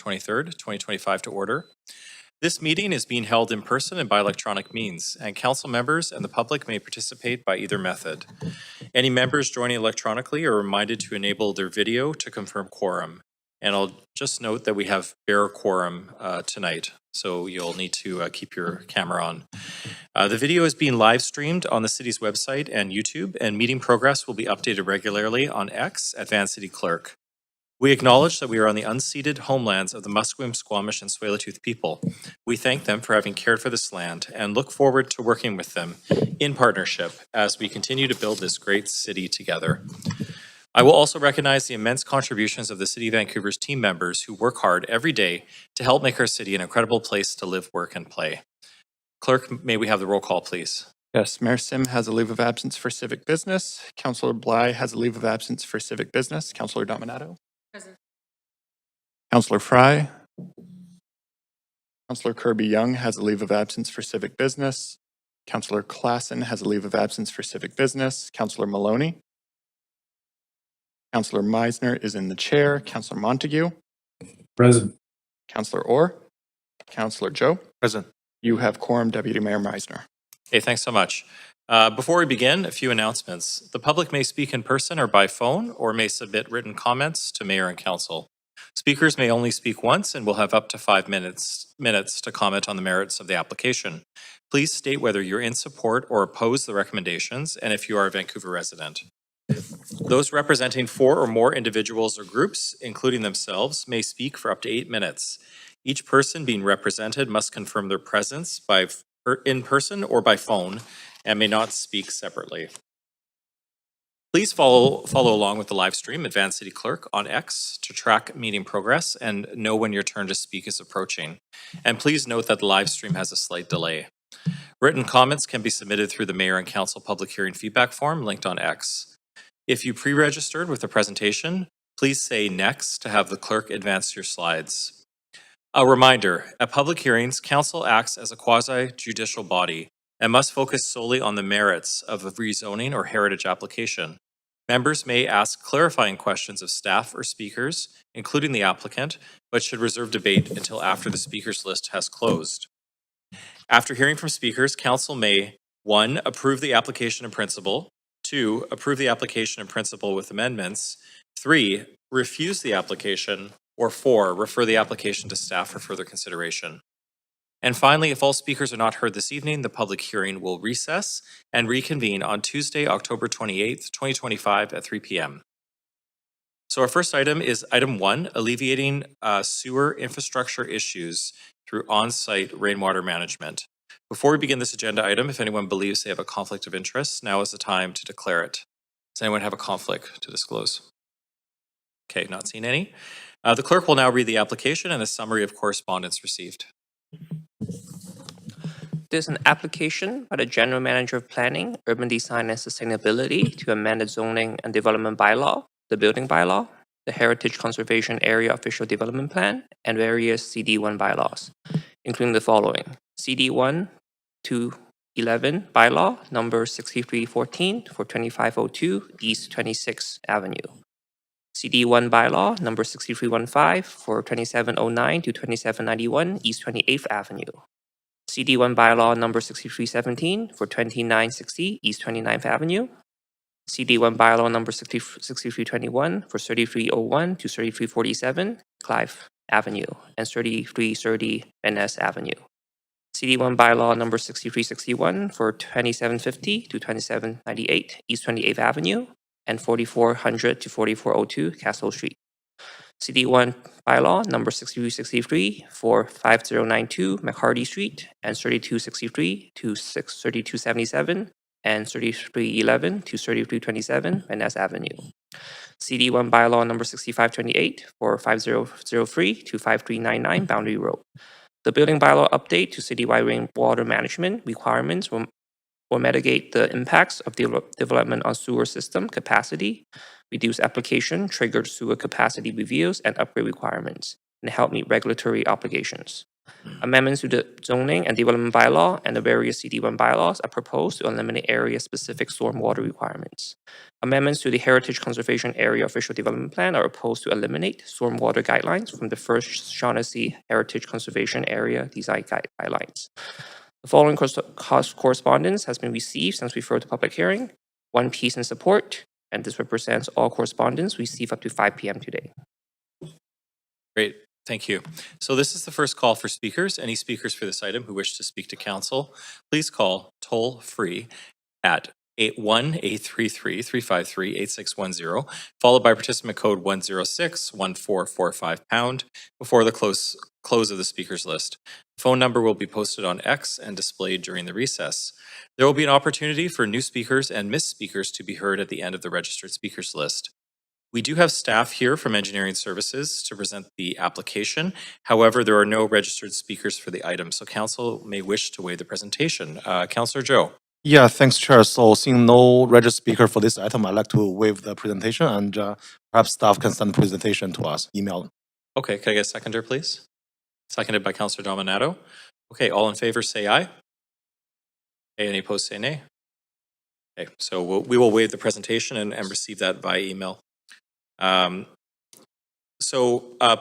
23rd, 2025 to order. This meeting is being held in person and by electronic means, and council members and the public may participate by either method. Any members joining electronically are reminded to enable their video to confirm quorum. And I'll just note that we have bare quorum tonight, so you'll need to keep your camera on. The video is being live streamed on the city's website and YouTube, and meeting progress will be updated regularly on X at Van City Clerk. We acknowledge that we are on the unceded homelands of the Musqueam, Squamish, and Tsleil-Waututh people. We thank them for having cared for this land and look forward to working with them in partnership as we continue to build this great city together. I will also recognize the immense contributions of the City of Vancouver's team members who work hard every day to help make our city an incredible place to live, work, and play. Clerk, may we have the roll call, please? Yes, Mayor Sim has a leave of absence for civic business. Councillor Bly has a leave of absence for civic business. Councillor Dominato. Present. Councillor Fry. Councillor Kirby-Young has a leave of absence for civic business. Councillor Klassen has a leave of absence for civic business. Councillor Maloney. Councillor Meisner is in the chair. Councillor Montague. Present. Councillor Orr. Councillor Joe. Present. You have quorum, Deputy Mayor Meisner. Okay, thanks so much. Before we begin, a few announcements. The public may speak in person or by phone, or may submit written comments to Mayor and Council. Speakers may only speak once and will have up to 5 minutes to comment on the merits of the application. Please state whether you're in support or oppose the recommendations, and if you are a Vancouver resident. Those representing 4 or more individuals or groups, including themselves, may speak for up to 8 minutes. Each person being represented must confirm their presence in person or by phone and may not speak separately. Please follow along with the live stream at Van City Clerk on X to track meeting progress and know when your turn to speak is approaching. And please note that the live stream has a slight delay. Written comments can be submitted through the Mayor and Council public hearing feedback form linked on X. If you pre-registered with the presentation, please say next to have the clerk advance your slides. A reminder, at public hearings, Council acts as a quasi-judicial body and must focus solely on the merits of a rezoning or heritage application. Members may ask clarifying questions of staff or speakers, including the applicant, but should reserve debate until after the speakers list has closed. After hearing from speakers, Council may 1. Approve the application in principle, 2. Approve the application in principle with amendments, 3. Refuse the application, or 4. Refer the application to staff for further consideration. And finally, if all speakers are not heard this evening, the public hearing will recess and reconvene on Tuesday, October 28th, 2025 at 3 p.m. So our first item is item 1, alleviating sewer infrastructure issues through on-site rainwater management. Before we begin this agenda item, if anyone believes they have a conflict of interest, now is the time to declare it. Does anyone have a conflict to disclose? Okay, not seeing any. The clerk will now read the application and a summary of correspondence received. There's an application by the General Manager of Planning, Urban Design and Sustainability to amend the zoning and development bylaw, the building bylaw, the Heritage Conservation Area Official Development Plan, and various CD1 bylaws, including the following. CD1 to 11 bylaw number 6314 for 2502 East 26th Avenue. CD1 bylaw number 6315 for 2709 to 2791 East 28th Avenue. CD1 bylaw number 6317 for 2960 East 29th Avenue. CD1 bylaw number 6321 for 3301 to 3347 Clive Avenue and 3330 NS Avenue. CD1 bylaw number 6361 for 2750 to 2798 East 28th Avenue and 4400 to 4402 Castle Street. CD1 bylaw number 6363 for 5092 McCarty Street and 3263 to 3277 and 3311 to 3327 Van Ness Avenue. CD1 bylaw number 6528 for 5003 to 5399 Boundary Road. The building bylaw update to citywide rainwater management requirements will mitigate the impacts of development on sewer system capacity, reduce application, trigger sewer capacity reviews, and upgrade requirements, and help meet regulatory obligations. Amendments to the zoning and development bylaw and the various CD1 bylaws are proposed to eliminate area-specific stormwater requirements. Amendments to the Heritage Conservation Area Official Development Plan are proposed to eliminate stormwater guidelines from the first Shaughnessy Heritage Conservation Area Design Guidelines. The following correspondence has been received since we referred to public hearing. One piece in support, and this represents all correspondence received up to 5 p.m. today. Great, thank you. So this is the first call for speakers. Any speakers for this item who wish to speak to council, please call toll-free at 833-353-8610, followed by participant code 106-1445# before the close of the speakers list. The phone number will be posted on X and displayed during the recess. There will be an opportunity for new speakers and missed speakers to be heard at the end of the registered speakers list. We do have staff here from Engineering Services to present the application. However, there are no registered speakers for the item, so council may wish to waive the presentation. Councillor Joe. Yeah, thanks, Chair. So seeing no registered speaker for this item, I'd like to waive the presentation and perhaps staff can send the presentation to us, email. Okay, can I get a seconder, please? Seconded by Councillor Dominato. Okay, all in favor say aye. Okay, any opposed say nay. Okay, so we will waive the presentation and receive that via email.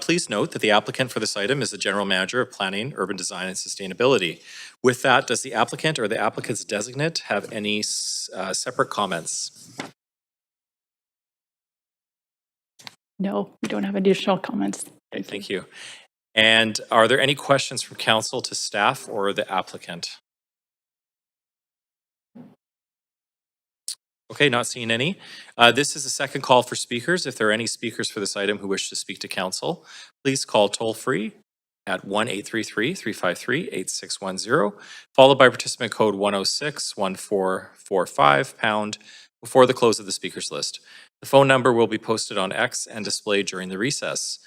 Please note that the applicant for this item is the General Manager of Planning, Urban Design and Sustainability. With that, does the applicant or the applicant's designate have any separate comments? No, we don't have additional comments. Okay, thank you. And are there any questions from council to staff or the applicant? Okay, not seeing any. This is the second call for speakers. If there are any speakers for this item who wish to speak to council, please call toll-free at 1-833-353-8610, followed by participant code 106-1445# before the close of the speakers list. The phone number will be posted on X and displayed during the recess.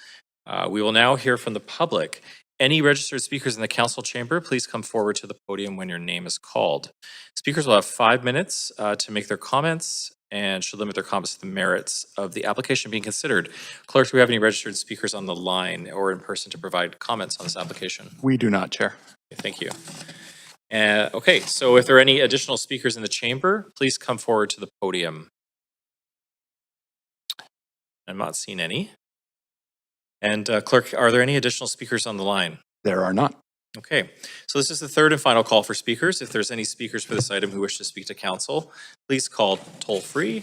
We will now hear from the public. Any registered speakers in the council chamber, please come forward to the podium when your name is called. Speakers will have 5 minutes to make their comments and should limit their comments to the merits of the application being considered. Clerk, do we have any registered speakers on the line or in person to provide comments on this application? We do not, Chair. Okay, thank you. Okay, so if there are any additional speakers in the chamber, please come forward to the podium. I'm not seeing any. And Clerk, are there any additional speakers on the line? There are not. Okay, so this is the third and final call for speakers. If there's any speakers for this item who wish to speak to council, please call toll-free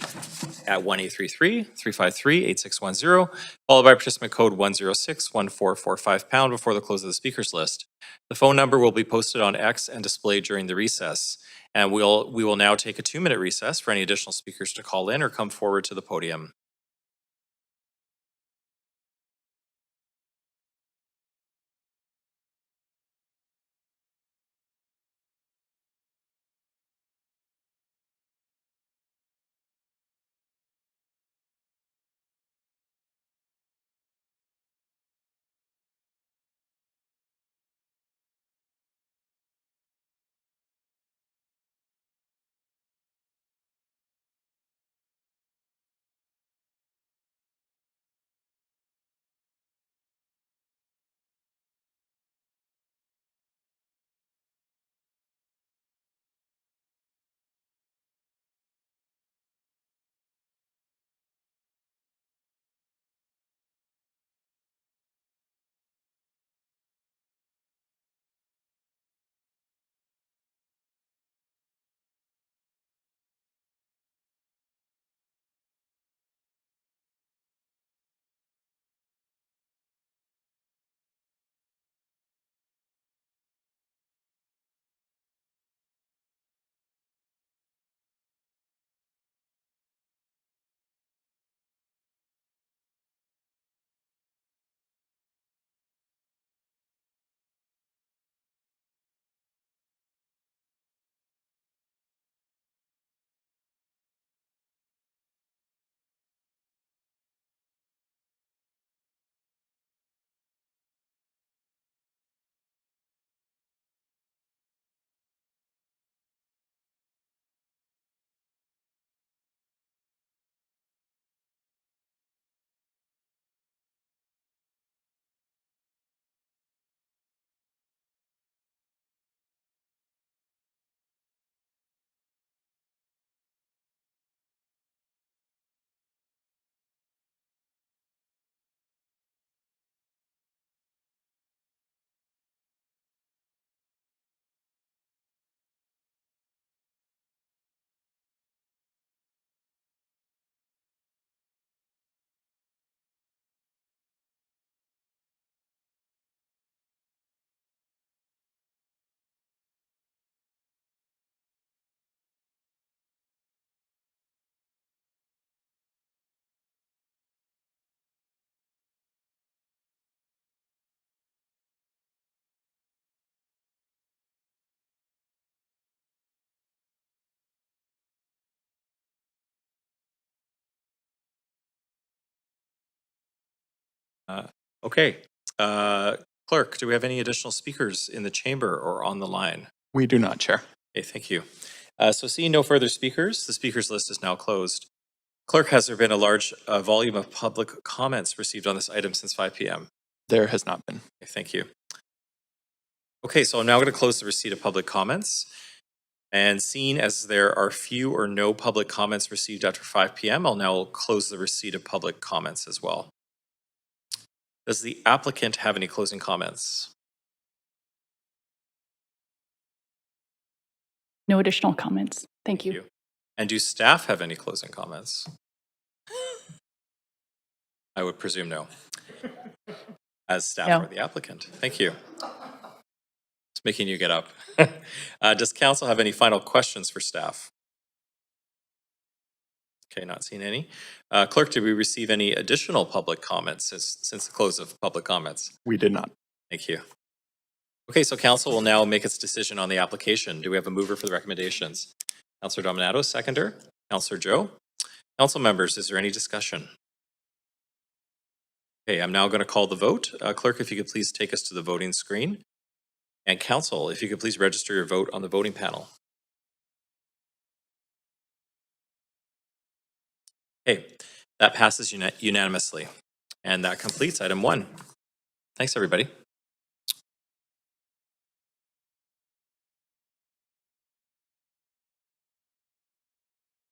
at 1-833-353-8610, followed by participant code 106-1445# before the close of the speakers list. The phone number will be posted on X and displayed during the recess. And we will now take a 2-minute recess for any additional speakers to call in or come forward to the podium. Okay. Clerk, do we have any additional speakers in the chamber or on the line? We do not, Chair. Okay, thank you. So seeing no further speakers, the speakers list is now closed. Clerk, has there been a large volume of public comments received on this item since 5 p.m.? There has not been. Okay, thank you. Okay, so I'm now going to close the receipt of public comments. And seeing as there are few or no public comments received after 5 p.m., I'll now close the receipt of public comments as well. Does the applicant have any closing comments? No additional comments. Thank you. And do staff have any closing comments? I would presume no. As staff No. or the applicant. Thank you. It's making you get up. Does council have any final questions for staff? Okay, not seeing any. Clerk, did we receive any additional public comments since the close of public comments? We did not. Thank you. Okay, so council will now make its decision on the application. Do we have a mover for the recommendations? Councillor Dominato, seconder. Councillor Joe. Council members, is there any discussion? Okay, I'm now going to call the vote. Clerk, if you could please take us to the voting screen. And council, if you could please register your vote on the voting panel. Okay, that passes unanimously. And that completes item 1. Thanks, everybody.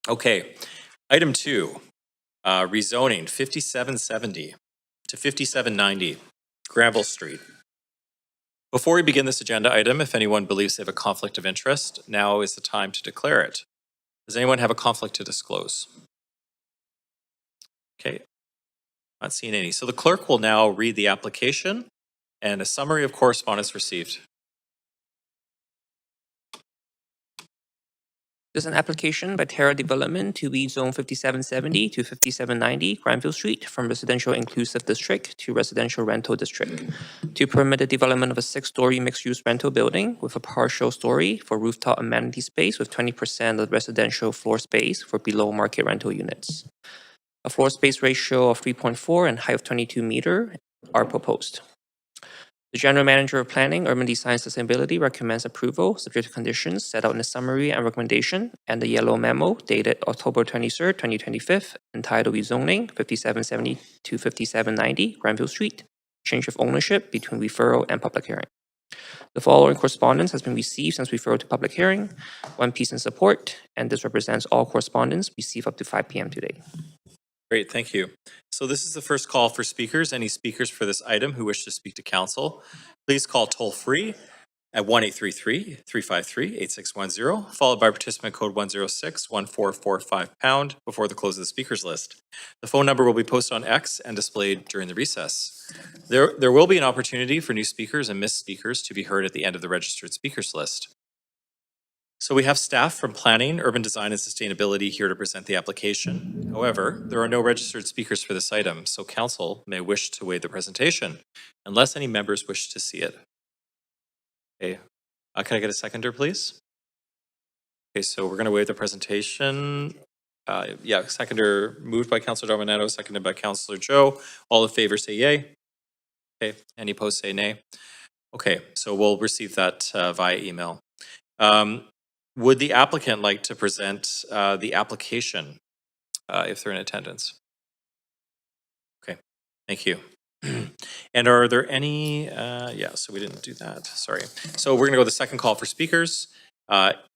Okay, item 2, rezoning 5770 to 5790 Granville Street. Before we begin this agenda item, if anyone believes they have a conflict of interest, now is the time to declare it. Does anyone have a conflict to disclose? Okay, not seeing any. So the clerk will now read the application and a summary of correspondence received. There's an application by Terra Development to rezone 5770 to 5790 Granville Street from residential inclusive district to residential rental district to permit the development of a 6-story mixed-use rental building with a partial story for rooftop amenity space with 20% of residential floor space for below market rental units. A floor space ratio of 3.4 and height of 22 meter are proposed. The General Manager of Planning, Urban Design and Sustainability recommends approval subject to conditions set out in the summary and recommendation and the yellow memo dated October 23rd, 2025, entitled Rezoning 5770 to 5790 Granville Street, change of ownership between referral and public hearing. The following correspondence has been received since referral to public hearing, 1 piece in support, and this represents all correspondence received up to 5 p.m. today. Great, thank you. So this is the first call for speakers. Any speakers for this item who wish to speak to council, please call toll-free at 1-833-353-8610, followed by participant code 106-1445# before the close of the speakers list. The phone number will be posted on X and displayed during the recess. There will be an opportunity for new speakers and missed speakers to be heard at the end of the registered speakers list. So we have staff from Planning, Urban Design and Sustainability here to present the application. However, there are no registered speakers for this item, so council may wish to waive the presentation unless any members wish to see it. Okay, can I get a seconder, please? Okay, so we're going to waive the presentation. Seconder moved by Councillor Dominato, seconded by Councillor Joe. All in favor say yay. Okay, any opposed say nay. Okay, so we'll receive that via email. Would the applicant like to present the application if they're in attendance? Okay, thank you. And are there any, so we didn't do that, sorry. So we're gonna go to the second call for speakers.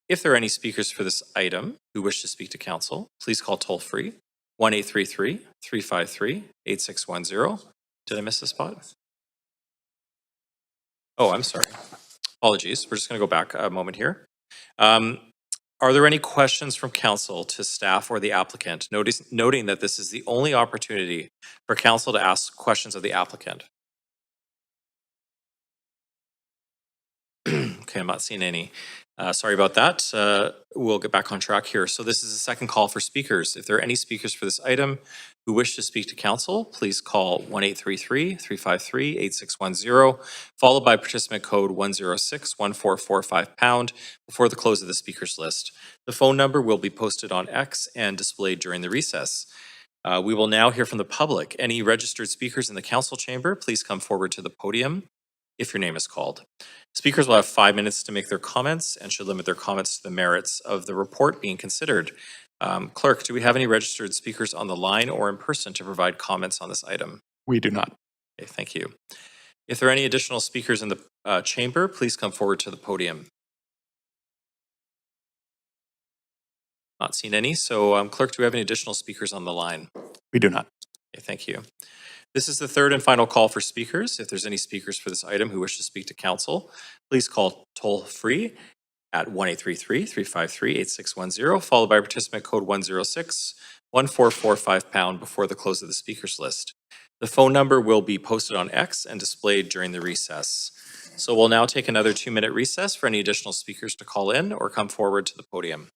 If there are any speakers for this item who wish to speak to council, please call toll-free 1-833-353-8610. Did I miss a spot? Oh, I'm sorry. Apologies, we're just gonna go back a moment here. Are there any questions from council to staff or the applicant, noting that this is the only opportunity for council to ask questions of the applicant? Okay, I'm not seeing any. Sorry about that. We'll get back on track here. So this is the second call for speakers. If there are any speakers for this item who wish to speak to council, please call 1-833-353-8610, followed by participant code 106-1445# before the close of the speakers list. The phone number will be posted on X and displayed during the recess. We will now hear from the public. Any registered speakers in the council chamber, please come forward to the podium if your name is called. Speakers will have 5 minutes to make their comments and should limit their comments to the merits of the report being considered. Clerk, do we have any registered speakers on the line or in person to provide comments on this item? We do not. Okay, thank you. If there are any additional speakers in the chamber, please come forward to the podium. Not seen any. So, Clerk, do we have any additional speakers on the line? We do not. Okay, thank you. This is the third and final call for speakers. If there's any speakers for this item who wish to speak to council, please call toll-free at 1-833-353-8610, followed by participant code 106-1445# before the close of the speakers list. The phone number will be posted on X and displayed during the recess. So we'll now take another 2-minute recess for any additional speakers to call in or come forward to the podium.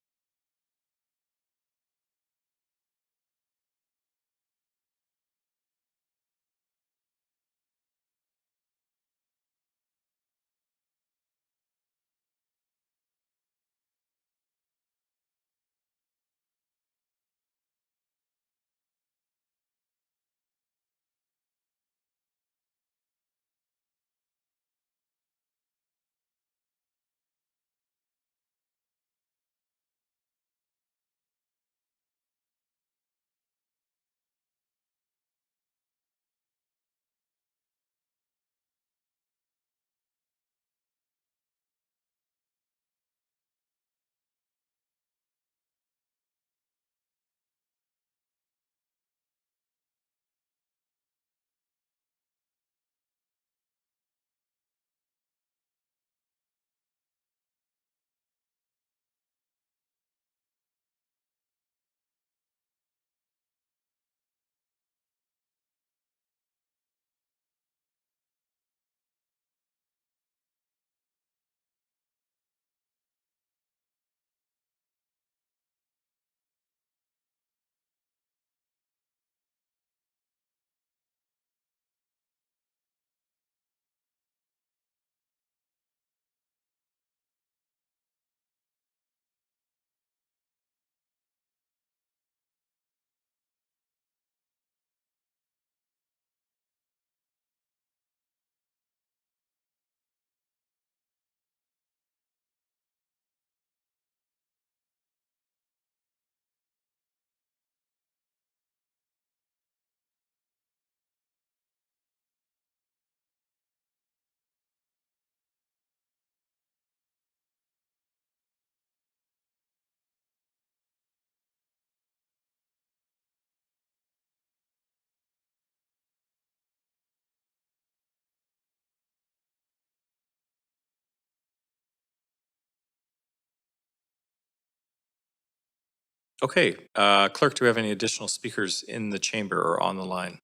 Okay, Clerk, do we have any additional speakers in the chamber or on the line?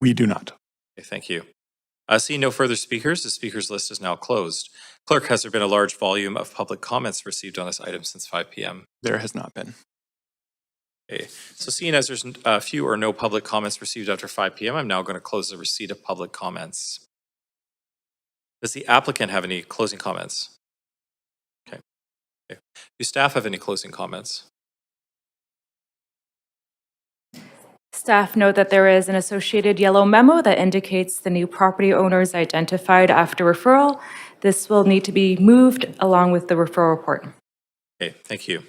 We do not. Okay, thank you. Seeing no further speakers, the speakers list is now closed. Clerk, has there been a large volume of public comments received on this item since 5 p.m.? There has not been. Okay, so seeing as there's few or no public comments received after 5 p.m., I'm now going to close the receipt of public comments. Does the applicant have any closing comments? Okay. Do staff have any closing comments? Staff note that there is an associated yellow memo that indicates the new property owners identified after referral. This will need to be moved along with the referral report. Okay, thank you.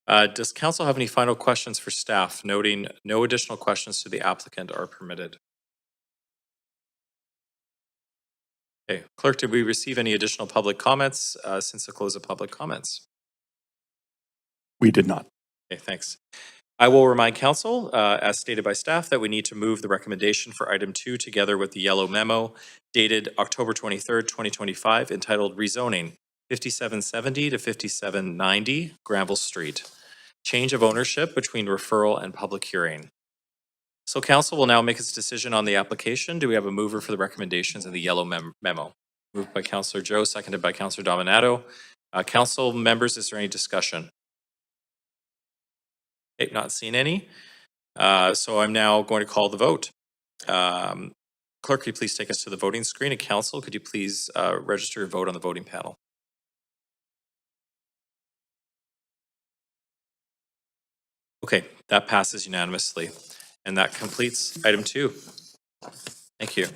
Does council have any final questions for staff, noting no additional questions to the applicant are permitted? Okay, Clerk, did we receive any additional public comments since the close of public comments? We did not. Okay, thanks. I will remind council, as stated by staff, that we need to move the recommendation for item 2 together with the yellow memo dated October 23rd, 2025, entitled Rezoning 5770 to 5790 Granville Street. Change of ownership between referral and public hearing. So council will now make its decision on the application. Do we have a mover for the recommendations in the yellow memo? Moved by Councillor Joe, seconded by Councillor Dominato. Council members, is there any discussion? Okay, not seen any. So I'm now going to call the vote. Clerk, could you please take us to the voting screen? And council, could you please register your vote on the voting panel? Okay, that passes unanimously. And that completes item 2. Thank you.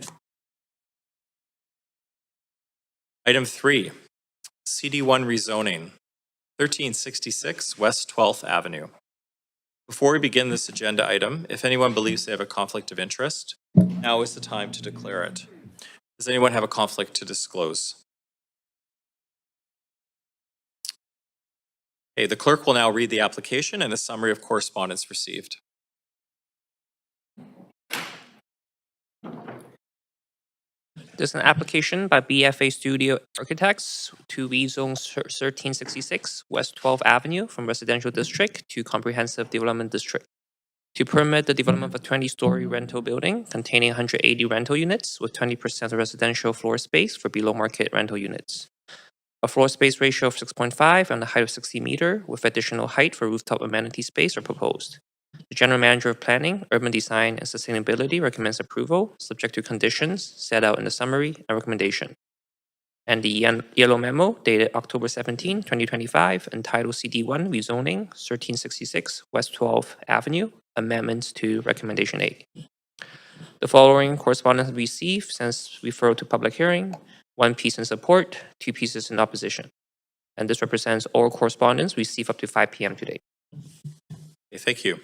Item 3, CD1 rezoning, 1366 West 12th Avenue. Before we begin this agenda item, if anyone believes they have a conflict of interest, now is the time to declare it. Does anyone have a conflict to disclose? Okay, the clerk will now read the application and a summary of correspondence received. There's an application by BFA Studio Architects to rezone 1366 West 12th Avenue from residential district to comprehensive development district, to permit the development of a 20-story rental building containing 180 rental units with 20% of residential floor space for below-market rental units. A floor space ratio of 6.5 and a height of 60 meter with additional height for rooftop amenity space are proposed. The General Manager of Planning, Urban Design, and Sustainability recommends approval, subject to conditions set out in the summary and recommendation. And the yellow memo dated October 17, 2025, entitled CD1 Rezoning 1366 West 12th Avenue, Amendments to Recommendation A. The following correspondence received since referral to public hearing: 1 piece in support, 2 pieces in opposition. And this represents all correspondence received up to 5 p.m. today. Okay, thank you.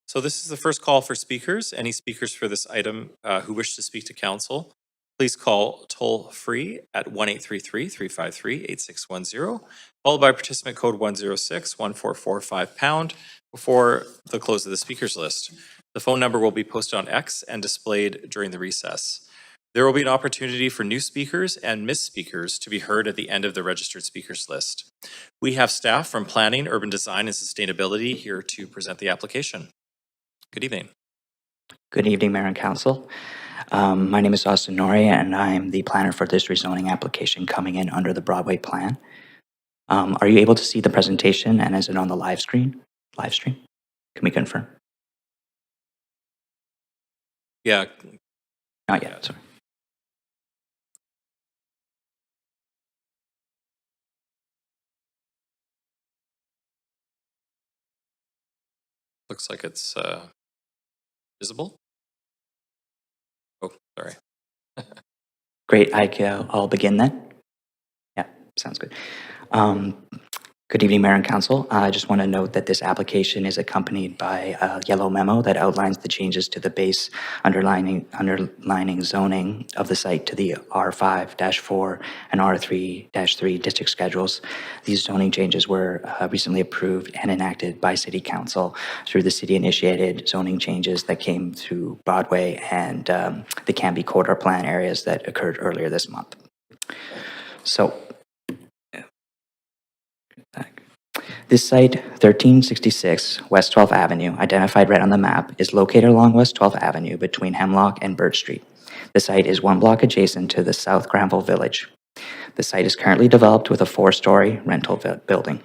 So this is the first call for speakers. Any speakers for this item who wish to speak to council, please call toll-free at 1-833-353-8610, followed by participant code 106-1445# before the close of the speakers list. The phone number will be posted on X and displayed during the recess. There will be an opportunity for new speakers and missed speakers to be heard at the end of the registered speakers list. We have staff from Planning, Urban Design, and Sustainability here to present the application. Good evening. Good evening, Mayor and Council. My name is Austin Nori, and I'm the planner for this rezoning application coming in under the Broadway plan. Are you able to see the presentation, and is it on the live stream? Can we confirm? Yeah, Not yet, sorry. looks like it's visible. Oh, sorry. Great, I'll begin then. Yeah, sounds good. Good evening, Mayor and Council. I just want to note that this application is accompanied by a yellow memo that outlines the changes to the base underlining zoning of the site to the R5-4 and R3-3 district schedules. These zoning changes were recently approved and enacted by City Council through the city-initiated zoning changes that came through Broadway and the Canby Corridor Plan areas that occurred earlier this month. So, this site, 1366 West 12th Avenue, identified right on the map, is located along West 12th Avenue between Hemlock and Birch Street. The site is 1 block adjacent to the South Granville Village. The site is currently developed with a 4-story rental building.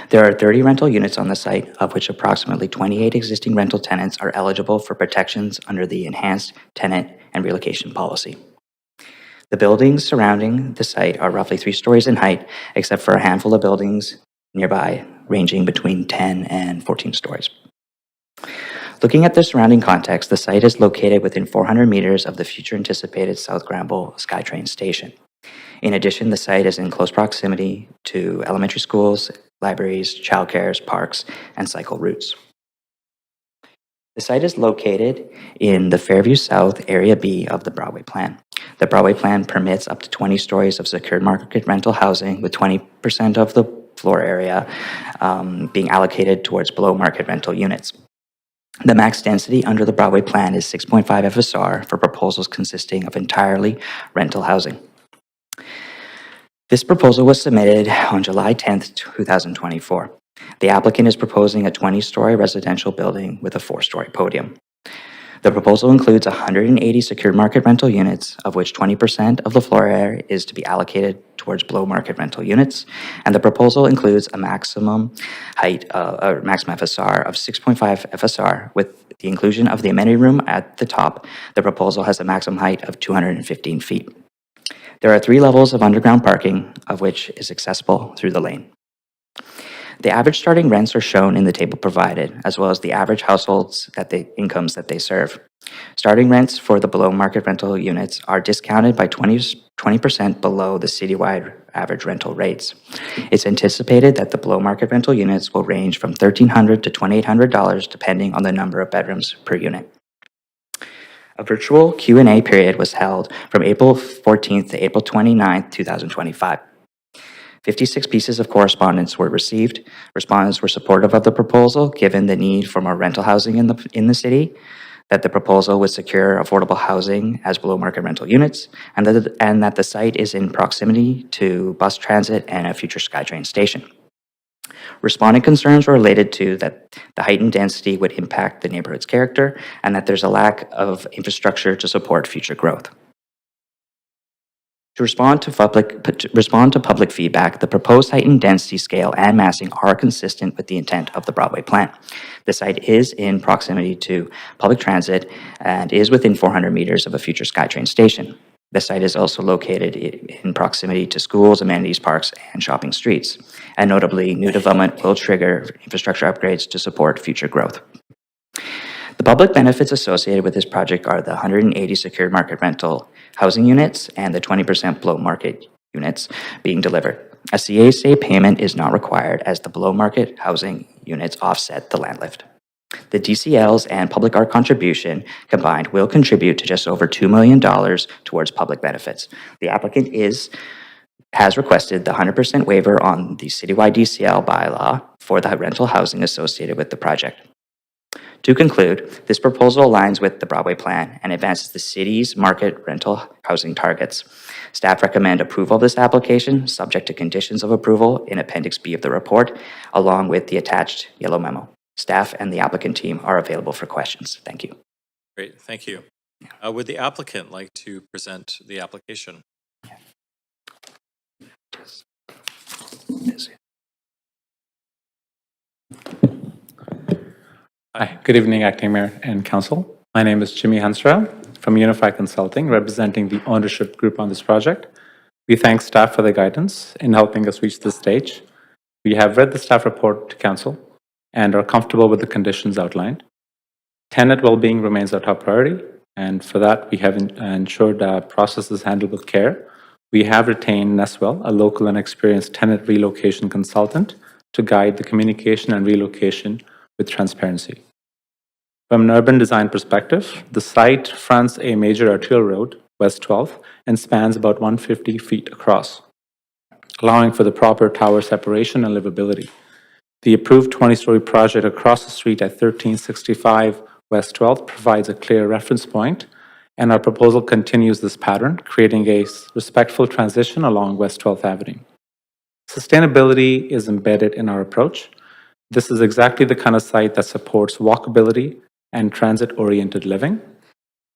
There are 30 rental units on the site, of which approximately 28 existing rental tenants are eligible for protections under the Enhanced Tenant and Relocation Policy. The buildings surrounding the site are roughly 3 stories in height, except for a handful of buildings nearby, ranging between 10 and 14 stories. Looking at the surrounding context, the site is located within 400 meters of the future anticipated South Granville SkyTrain station. In addition, the site is in close proximity to elementary schools, libraries, childcares, parks, and cycle routes. The site is located in the Fairview South Area B of the Broadway Plan. The Broadway Plan permits up to 20 stories of secured market rental housing, with 20% of the floor area being allocated towards below market rental units. The max density under the Broadway Plan is 6.5 FSR for proposals consisting of entirely rental housing. This proposal was submitted on July 10th, 2024. The applicant is proposing a 20-story residential building with a 4-story podium. The proposal includes 180 secured market rental units, of which 20% of the floor area is to be allocated towards below market rental units, and the proposal includes a maximum height, or maximum FSR of 6.5 FSR. With the inclusion of the amenity room at the top, the proposal has a maximum height of 215 feet. There are 3 levels of underground parking, of which is accessible through the lane. The average starting rents are shown in the table provided, as well as the average households incomes that they serve. Starting rents for the below market rental units are discounted by 20% below the citywide average rental rates. It's anticipated that the below market rental units will range from $1,300 to $2,800 depending on the number of bedrooms per unit. A virtual Q&A period was held from April 14th to April 29th, 2025. 56 pieces of correspondence were received. Respondents were supportive of the proposal, given the need for more rental housing in the city, that the proposal would secure affordable housing as below-market rental units, and that the site is in proximity to bus transit and a future SkyTrain station. Respondent concerns were related to that the heightened density would impact the neighborhood's character and that there's a lack of infrastructure to support future growth. To respond to public feedback, the proposed heightened density scale and massing are consistent with the intent of the Broadway plan. The site is in proximity to public transit and is within 400 meters of a future SkyTrain station. The site is also located in proximity to schools, amenities, parks, and shopping streets. And notably, new development will trigger infrastructure upgrades to support future growth. The public benefits associated with this project are the 180 secured market rental housing units and the 20% below market units being delivered. A CSA payment is not required as the below market housing units offset the land lift. The DCLs and public art contribution combined will contribute to just over $2 million towards public benefits. The applicant has requested the 100% waiver on the citywide DCL bylaw for the rental housing associated with the project. To conclude, this proposal aligns with the Broadway plan and advances the city's market rental housing targets. Staff recommend approval of this application, subject to conditions of approval in Appendix B of the report, along with the attached yellow memo. Staff and the applicant team are available for questions. Thank you. Great, thank you. Would the applicant like to present the application? Hi, good evening, Acting Mayor and Council. My name is Jimmy Hansra from Unified Consulting, representing the ownership group on this project. We thank staff for their guidance in helping us reach this stage. We have read the staff report to Council and are comfortable with the conditions outlined. Tenant well-being remains our top priority, and for that, we have ensured process is handled with care. We have retained Neswell, a local and experienced tenant relocation consultant, to guide the communication and relocation with transparency. From an urban design perspective, the site fronts a major arterial road, West 12th, and spans about 150 feet across, allowing for the proper tower separation and livability. The approved 20-story project across the street at 1365 West 12th provides a clear reference point, and our proposal continues this pattern, creating a respectful transition along West 12th Avenue. Sustainability is embedded in our approach. This is exactly the kind of site that supports walkability and transit-oriented living.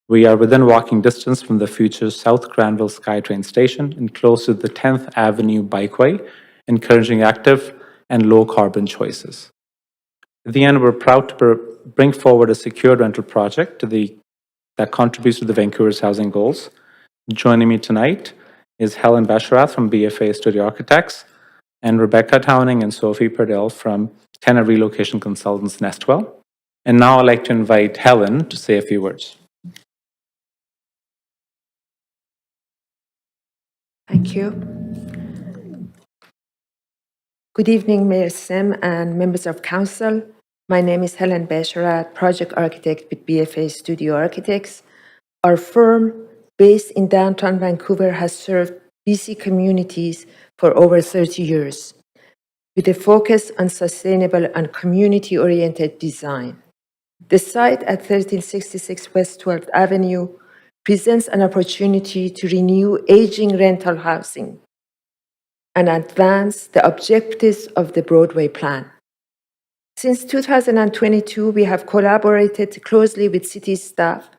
We are within walking distance from the future South Granville SkyTrain station and close to the 10th Avenue bikeway, encouraging active and low-carbon choices. At the end, we're proud to bring forward a secured rental project that contributes to the Vancouver's housing goals. Joining me tonight is Helen Besharath from BFA Studio Architects and Rebecca Towning and Sophie Perdell from Tenant Relocation Consultants Nestwell. And now I'd like to invite Helen to say a few words. Thank you. Good evening, Mayor Sim and members of council. My name is Helen Besharat, project architect with BFA Studio Architects. Our firm, based in downtown Vancouver, has served BC communities for over 30 years, with a focus on sustainable and community-oriented design. The site at 1366 West 12th Avenue presents an opportunity to renew aging rental housing and advance the objectives of the Broadway plan. Since 2022, we have collaborated closely with city staff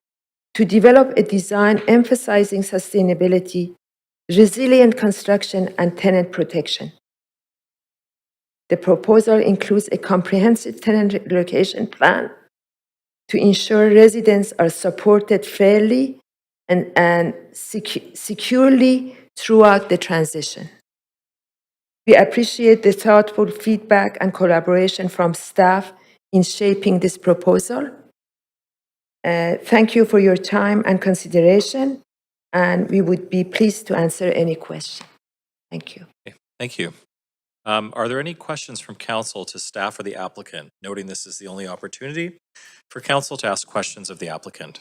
to develop a design emphasizing sustainability, resilient construction, and tenant protection. The proposal includes a comprehensive tenant relocation plan to ensure residents are supported fairly and securely throughout the transition. We appreciate the thoughtful feedback and collaboration from staff in shaping this proposal. Thank you for your time and consideration, and we would be pleased to answer any question. Thank you. Okay, thank you. Are there any questions from council to staff or the applicant? Noting this is the only opportunity for council to ask questions of the applicant.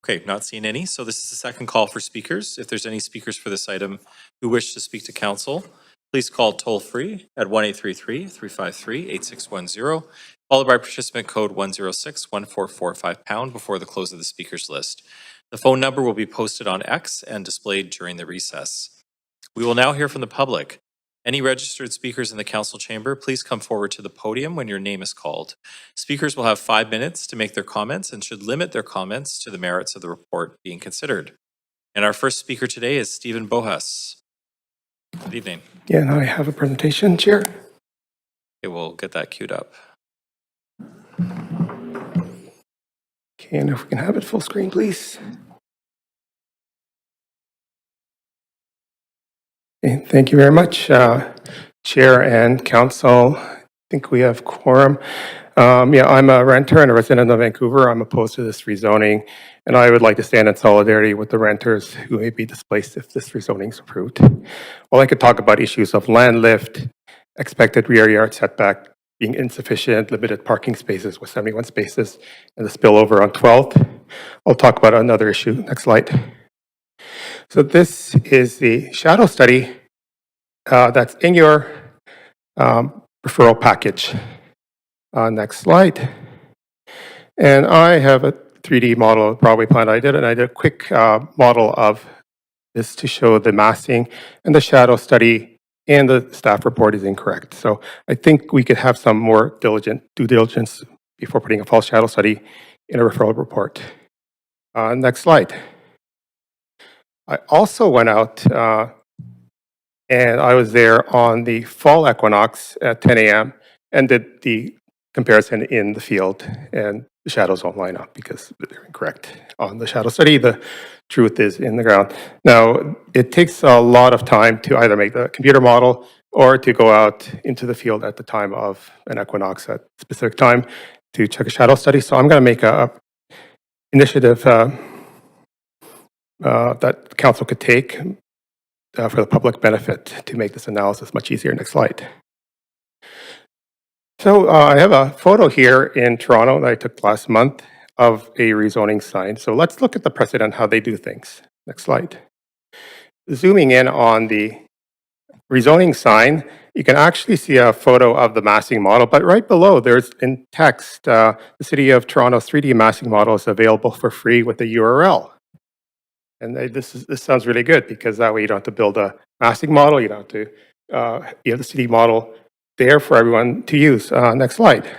Okay, not seeing any. So this is the second call for speakers. If there's any speakers for this item who wish to speak to council, please call toll free at 1-833-353-8610, followed by participant code 106-1445 # before the close of the speakers list. The phone number will be posted on X and displayed during the recess. We will now hear from the public. Any registered speakers in the council chamber, please come forward to the podium when your name is called. Speakers will have 5 minutes to make their comments and should limit their comments to the merits of the report being considered. And our first speaker today is Stephen Bohas. Good evening. Yeah, and I have a presentation, Chair. Okay, we'll get that queued up. Okay, and if we can have it full screen, please. Okay, thank you very much, Chair and Council. I think we have quorum. Yeah, I'm a renter and a resident of Vancouver. I'm opposed to this rezoning, and I would like to stand in solidarity with the renters who may be displaced if this rezoning is approved. Well, I could talk about issues of land lift, expected rear yard setback being insufficient, limited parking spaces with 71 spaces, and the spillover on 12th. I'll talk about another issue. Next slide. So this is the shadow study that's in your referral package. Next slide. And I have a 3D model of the Broadway plan I did, and I did a quick model of this to show the massing and the shadow study, and the staff report is incorrect. So I think we could have some more due diligence before putting a false shadow study in a referral report. Next slide. I also went out and I was there on the fall equinox at 10 a.m. and did the comparison in the field, and the shadows don't line up because they're incorrect on the shadow study. The truth is in the ground. Now, it takes a lot of time to either make the computer model or to go out into the field at the time of an equinox at a specific time to check a shadow study. So I'm going to make a initiative that council could take for the public benefit to make this analysis much easier. Next slide. So I have a photo here in Toronto that I took last month of a rezoning sign. So let's look at the precedent, how they do things. Next slide. Zooming in on the rezoning sign, you can actually see a photo of the massing model, but right below there's in text, the City of Toronto's 3D massing model is available for free with the URL. And this sounds really good because that way you don't have to build a massing model, you don't have to, you have the city model there for everyone to use. Next slide.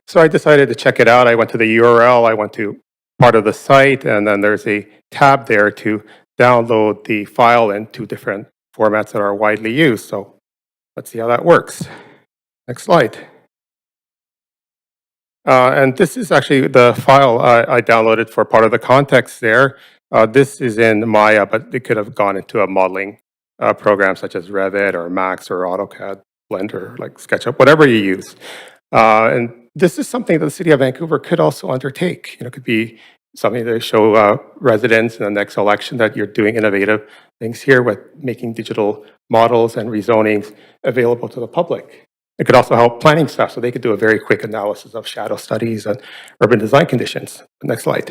So I decided to check it out. I went to the URL, I went to part of the site, and then there's a tab there to download the file in 2 different formats that are widely used. So let's see how that works. Next slide. And this is actually the file I downloaded for part of the context there. This is in Maya, but it could have gone into a modeling program such as Revit or Max or AutoCAD, Blender, like SketchUp, whatever you use. And this is something that the City of Vancouver could also undertake. You know, it could be something to show residents in the next election that you're doing innovative things here with making digital models and rezonings available to the public. It could also help planning staff so they could do a very quick analysis of shadow studies and urban design conditions. Next slide.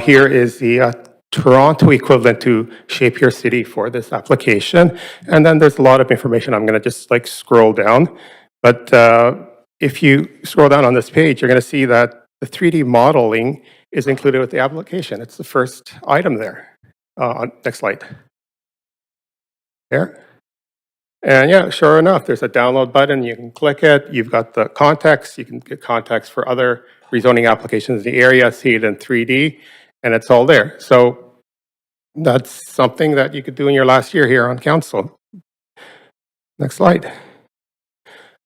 Here is the Toronto equivalent to Shape Your City for this application. And then there's a lot of information. I'm going to just like scroll down. But if you scroll down on this page, you're going to see that the 3D modeling is included with the application. It's the first item there. Next slide. There. And yeah, sure enough, there's a download button. You can click it. You've got the context. You can get context for other rezoning applications in the area, see it in 3D, and it's all there. So that's something that you could do in your last year here on council. Next slide.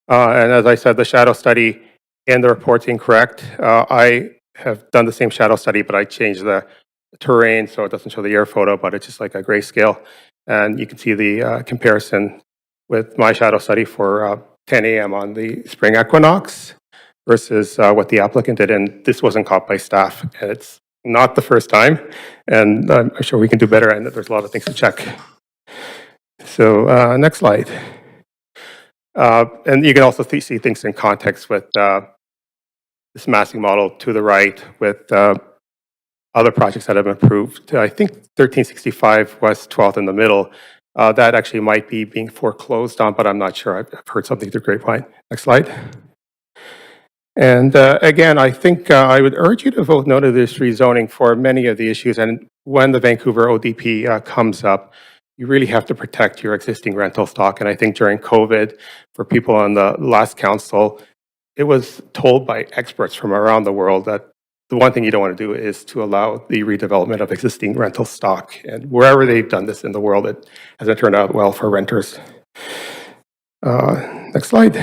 And as I said, the shadow study and the report's incorrect. I have done the same shadow study, but I changed the terrain, so it doesn't show the air photo, but it's just like a grayscale. And you can see the comparison with my shadow study for 10 a.m. on the spring equinox versus what the applicant did. And this wasn't caught by staff. And it's not the first time. And I'm sure we can do better. And there's a lot of things to check. So next slide. And you can also see things in context with this massing model to the right with other projects that have been approved. I think 1365 West 12th in the middle, that actually might be being foreclosed on, but I'm not sure. I've heard something through grapevine. Next slide. And again, I think I would urge you to vote no to this rezoning for many of the issues. And when the Vancouver ODP comes up, you really have to protect your existing rental stock. And I think during COVID, for people on the last council, it was told by experts from around the world that the one thing you don't want to do is to allow the redevelopment of existing rental stock. And wherever they've done this in the world, it hasn't turned out well for renters. Next slide.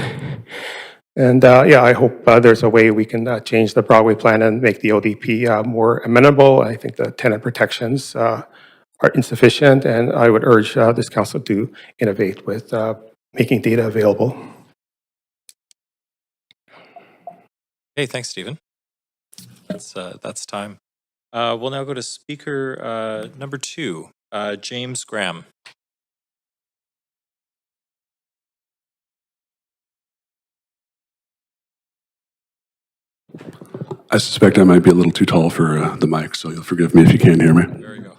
And yeah, I hope there's a way we can change the Broadway plan and make the ODP more amenable. I think the tenant protections are insufficient, and I would urge this council to innovate with making data available. Hey, thanks, Stephen. That's time. We'll now go to speaker number 2, James Graham. I suspect I might be a little too tall for the mic, so you'll forgive me if you can't hear me. There you go.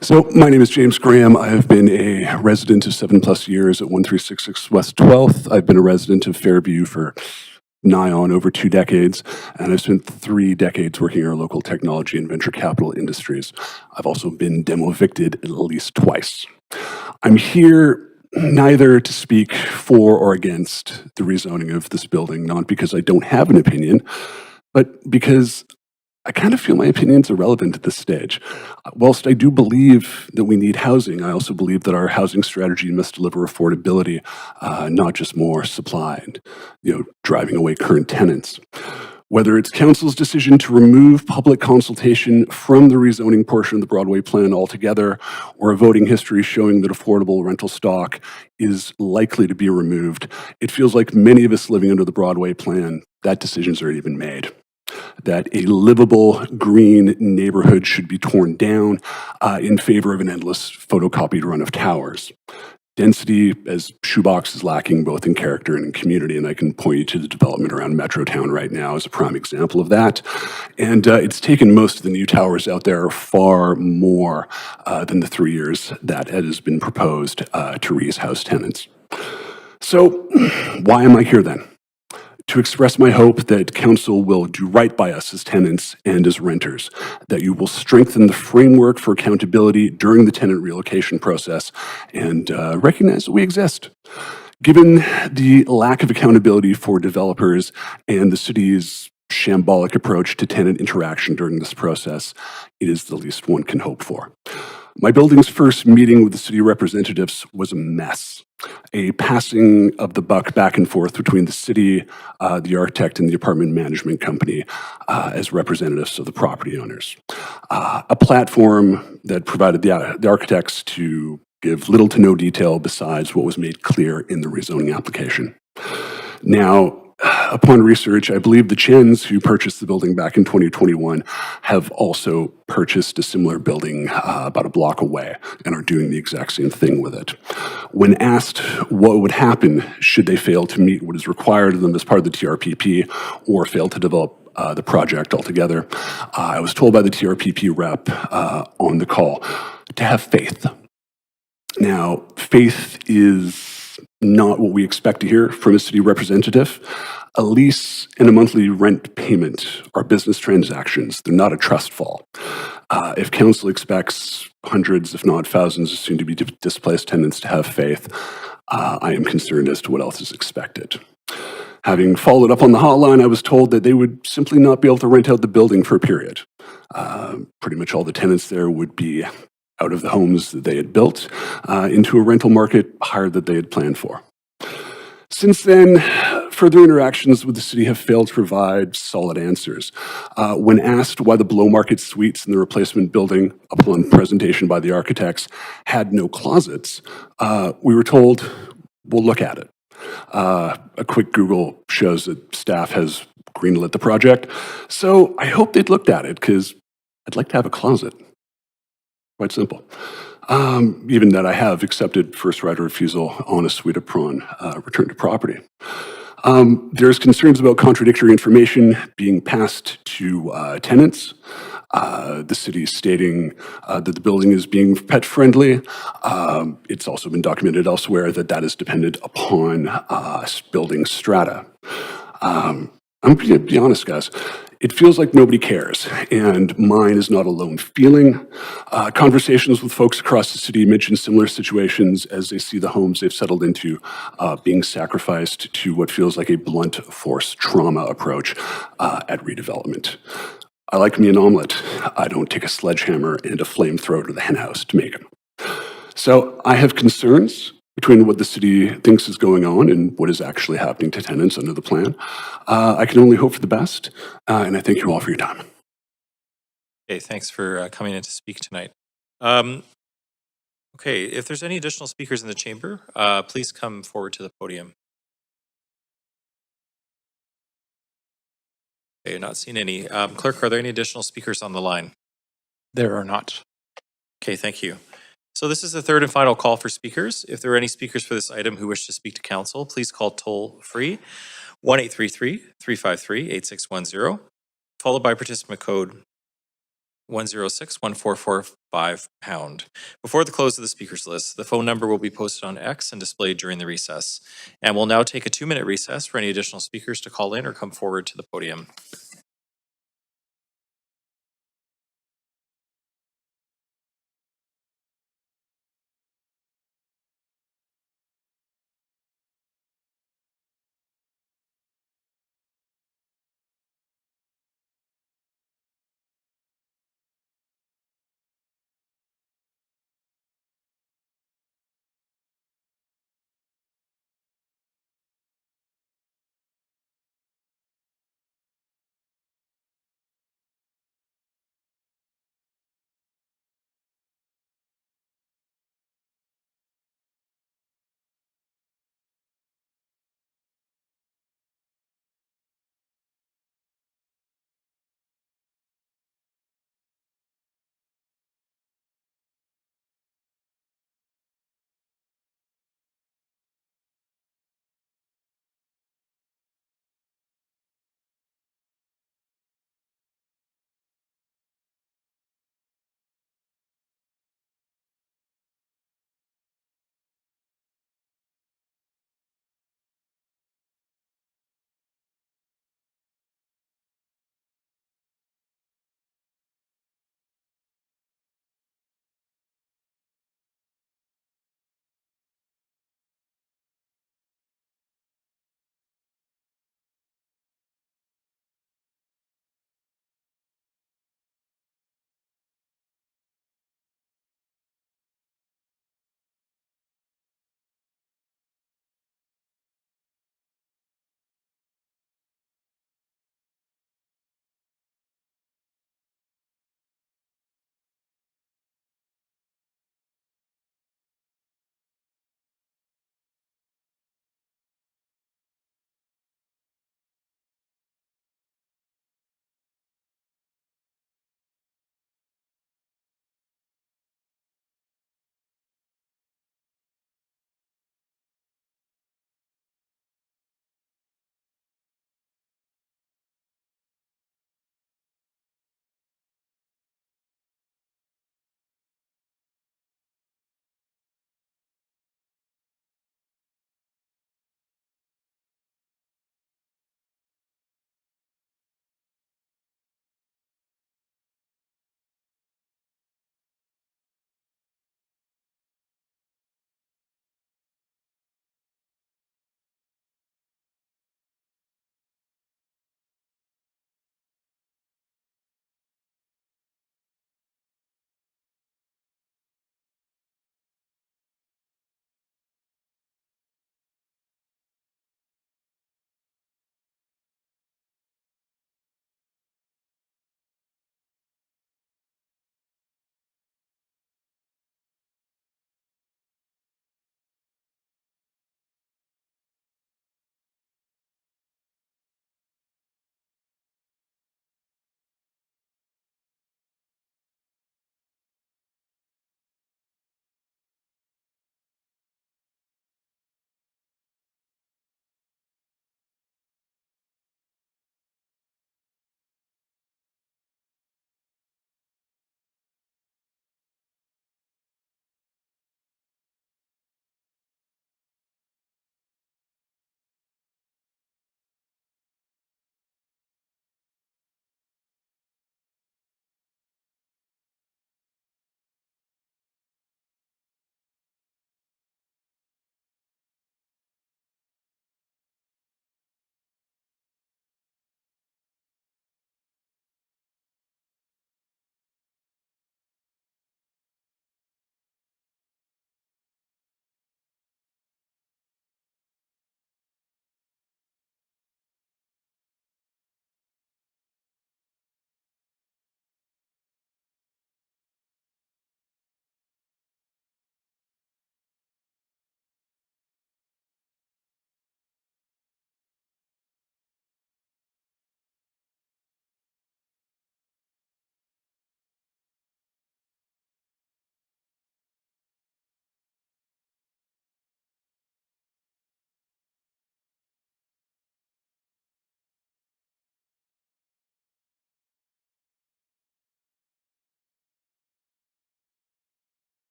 So my name is James Graham. I have been a resident of 7+ years at 1366 West 12th. I've been a resident of Fairview for nigh on over 2 decades, and I've spent 3 decades working in our local technology and venture capital industries. I've also been demo evicted at least twice. I'm here neither to speak for or against the rezoning of this building, not because I don't have an opinion, but because I kind of feel my opinion's irrelevant at this stage. Whilst I do believe that we need housing, I also believe that our housing strategy must deliver affordability, not just more supply and, driving away current tenants. Whether it's council's decision to remove public consultation from the rezoning portion of the Broadway plan altogether, or a voting history showing that affordable rental stock is likely to be removed, it feels like many of us living under the Broadway plan, that decision's already been made. That a livable green neighborhood should be torn down in favor of an endless photocopied run of towers. Density, as Shoebox, is lacking both in character and in community, and I can point you to the development around Metrotown right now as a prime example of that. And it's taken most of the new towers out there far more than the 3 years that it has been proposed to re-house tenants. So why am I here then? To express my hope that council will do right by us as tenants and as renters, that you will strengthen the framework for accountability during the tenant relocation process, and recognize that we exist. Given the lack of accountability for developers and the city's shambolic approach to tenant interaction during this process, it is the least one can hope for. My building's first meeting with the city representatives was a mess. A passing of the buck back and forth between the city, the architect, and the apartment management company as representatives of the property owners. A platform that provided the architects to give little to no detail besides what was made clear in the rezoning application. Now, upon research, I believe the Chens, who purchased the building back in 2021, have also purchased a similar building about a block away and are doing the exact same thing with it. When asked what would happen should they fail to meet what is required of them as part of the TRPP or fail to develop the project altogether, I was told by the TRPP rep on the call to have faith. Now, faith is not what we expect to hear from a city representative. A lease and a monthly rent payment are business transactions. They're not a trust fall. If council expects hundreds, if not thousands, of soon-to-be displaced tenants to have faith, I am concerned as to what else is expected. Having followed up on the hotline, I was told that they would simply not be able to rent out the building for a period. Pretty much all the tenants there would be out of the homes that they had built into a rental market higher than they had planned for. Since then, further interactions with the city have failed to provide solid answers. When asked why the below-market suites in the replacement building, upon presentation by the architects, had no closets, we were told, we'll look at it. A quick Google shows that staff has greenlit the project, so I hope they'd looked at it, because I'd like to have a closet. Quite simple. Even that I have accepted first right of refusal on a suite upon return to property. There's concerns about contradictory information being passed to tenants. The city is stating that the building is being pet friendly. It's also been documented elsewhere that that is dependent upon building strata. I'm going to be honest, guys. It feels like nobody cares, and mine is not a lone feeling. Conversations with folks across the city mention similar situations as they see the homes they've settled into being sacrificed to what feels like a blunt force trauma approach at redevelopment. I like me an omelet. I don't take a sledgehammer and a flamethrower to the henhouse to make them. So I have concerns between what the city thinks is going on and what is actually happening to tenants under the plan. I can only hope for the best, and I thank you all for your time. Okay, thanks for coming in to speak tonight. Okay, if there's any additional speakers in the chamber, please come forward to the podium. Okay, not seeing any. Clerk, are there any additional speakers on the line? There are not. Okay, thank you. So this is the third and final call for speakers. If there are any speakers for this item who wish to speak to council, please call toll-free 1-833-353-8610, followed by participant code 106-1445#. Before the close of the speakers list, the phone number will be posted on X and displayed during the recess. And we'll now take a 2-minute recess for any additional speakers to call in or come forward to the podium.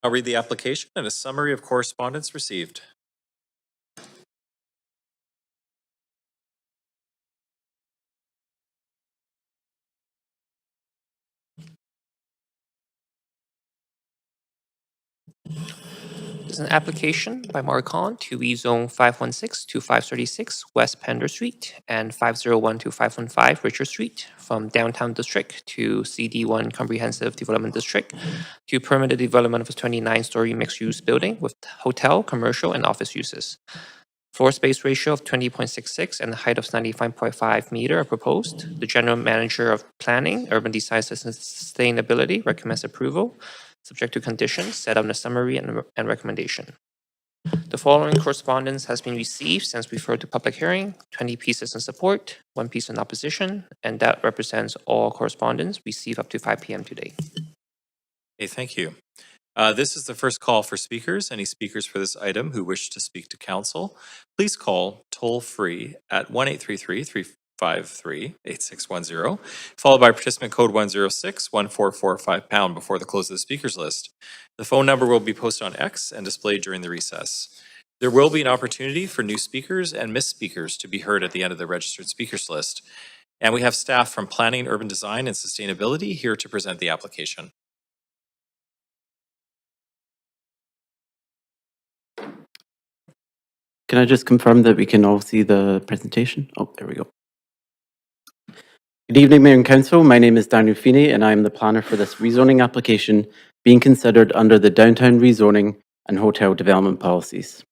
I'll read the application and a summary of correspondence received. This is an application by Marcon to rezone 516 to 536 West Pender Street and 501 to 515 Richard Street from Downtown District to CD1 Comprehensive Development District to permit the development of a 29-story mixed-use building with hotel, commercial, and office uses. Floor space ratio of 20.66 and a height of 95.5 meter are proposed. The General Manager of Planning, Urban Design and Sustainability recommends approval, subject to conditions set out in the summary and recommendation. The following correspondence has been received since referred to public hearing: 20 pieces in support, 1 piece in opposition, and that represents all correspondence received up to 5 p.m. today. Okay, thank you. This is the first call for speakers. Any speakers for this item who wish to speak to council, please call toll-free at 1-833-353-8610, followed by participant code 106-1445# before the close of the speakers list. The phone number will be posted on X and displayed during the recess. There will be an opportunity for new speakers and missed speakers to be heard at the end of the registered speakers list. And we have staff from Planning, Urban Design, and Sustainability here to present the application. Can I just confirm that we can all see the presentation? Oh, there we go. Good evening, Mayor and Council. My name is Daniel Feeney, and I am the planner for this rezoning application being considered under the downtown rezoning and hotel development policies.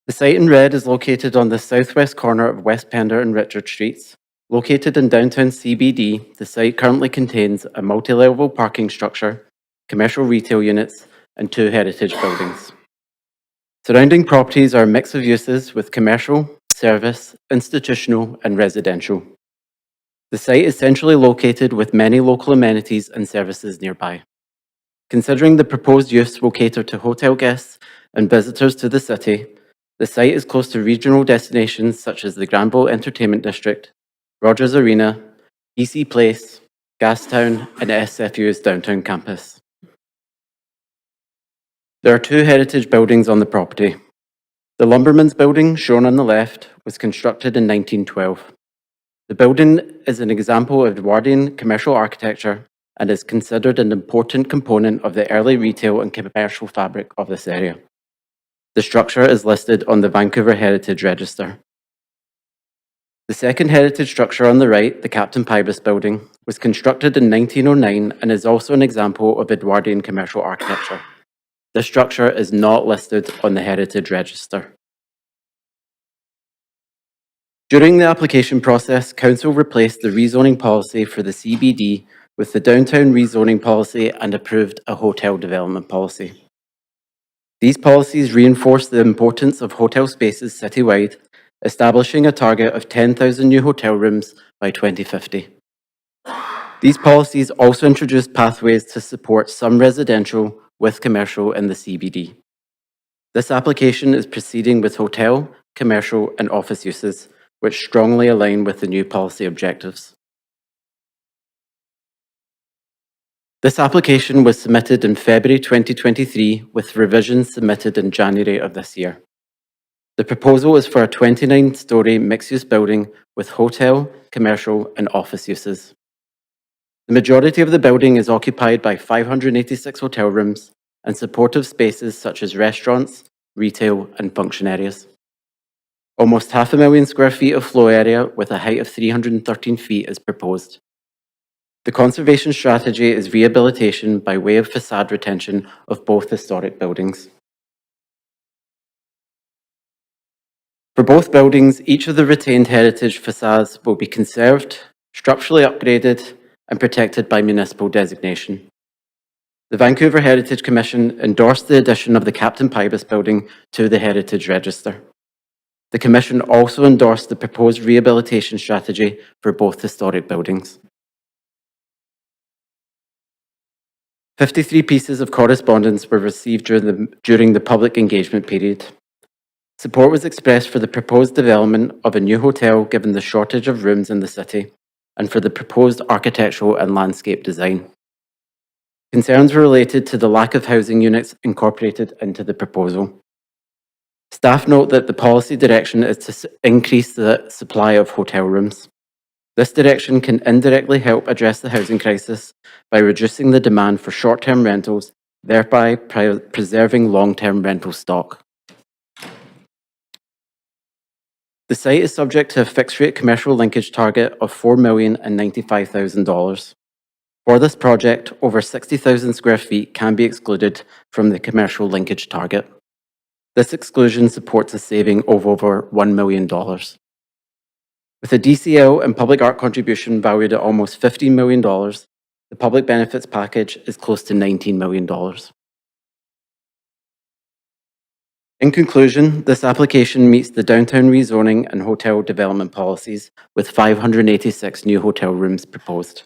The site in red is located on the southwest corner of West Pender and Richard Streets. Located in downtown CBD, the site currently contains a multi-level parking structure, commercial retail units, and 2 heritage buildings. Surrounding properties are a mix of uses with commercial, service, institutional, and residential. The site is centrally located with many local amenities and services nearby. Considering the proposed use will cater to hotel guests and visitors to the city, the site is close to regional destinations such as the Granville Entertainment District, Rogers Arena, EC Place, Gastown, and SFU's downtown campus. There are 2 heritage buildings on the property. The Lumberman's Building, shown on the left, was constructed in 1912. The building is an example of Edwardian commercial architecture and is considered an important component of the early retail and commercial fabric of this area. The structure is listed on the Vancouver Heritage Register. The second heritage structure on the right, the Captain Pybus Building, was constructed in 1909 and is also an example of Edwardian commercial architecture. The structure is not listed on the Heritage Register. During the application process, Council replaced the rezoning policy for the CBD with the downtown rezoning policy and approved a hotel development policy. These policies reinforce the importance of hotel spaces citywide, establishing a target of 10,000 new hotel rooms by 2050. These policies also introduce pathways to support some residential with commercial in the CBD. This application is proceeding with hotel, commercial, and office uses, which strongly align with the new policy objectives. This application was submitted in February 2023 with revisions submitted in January of this year. The proposal is for a 29-story mixed-use building with hotel, commercial, and office uses. The majority of the building is occupied by 586 hotel rooms and supportive spaces such as restaurants, retail, and function areas. Almost 500,000 square feet of floor area with a height of 313 feet is proposed. The conservation strategy is rehabilitation by way of facade retention of both historic buildings. For both buildings, each of the retained heritage facades will be conserved, structurally upgraded, and protected by municipal designation. The Vancouver Heritage Commission endorsed the addition of the Captain Pybus Building to the Heritage Register. The Commission also endorsed the proposed rehabilitation strategy for both historic buildings. 53 pieces of correspondence were received during the public engagement period. Support was expressed for the proposed development of a new hotel given the shortage of rooms in the city, and for the proposed architectural and landscape design. Concerns were related to the lack of housing units incorporated into the proposal. Staff note that the policy direction is to increase the supply of hotel rooms. This direction can indirectly help address the housing crisis by reducing the demand for short-term rentals, thereby preserving long-term rental stock. The site is subject to a fixed-rate commercial linkage target of $4,095,000. For this project, over 60,000 square feet can be excluded from the commercial linkage target. This exclusion supports a saving of over $1 million. With a DCL and public art contribution valued at almost $15 million, the public benefits package is close to $19 million. In conclusion, this application meets the downtown rezoning and hotel development policies with 586 new hotel rooms proposed.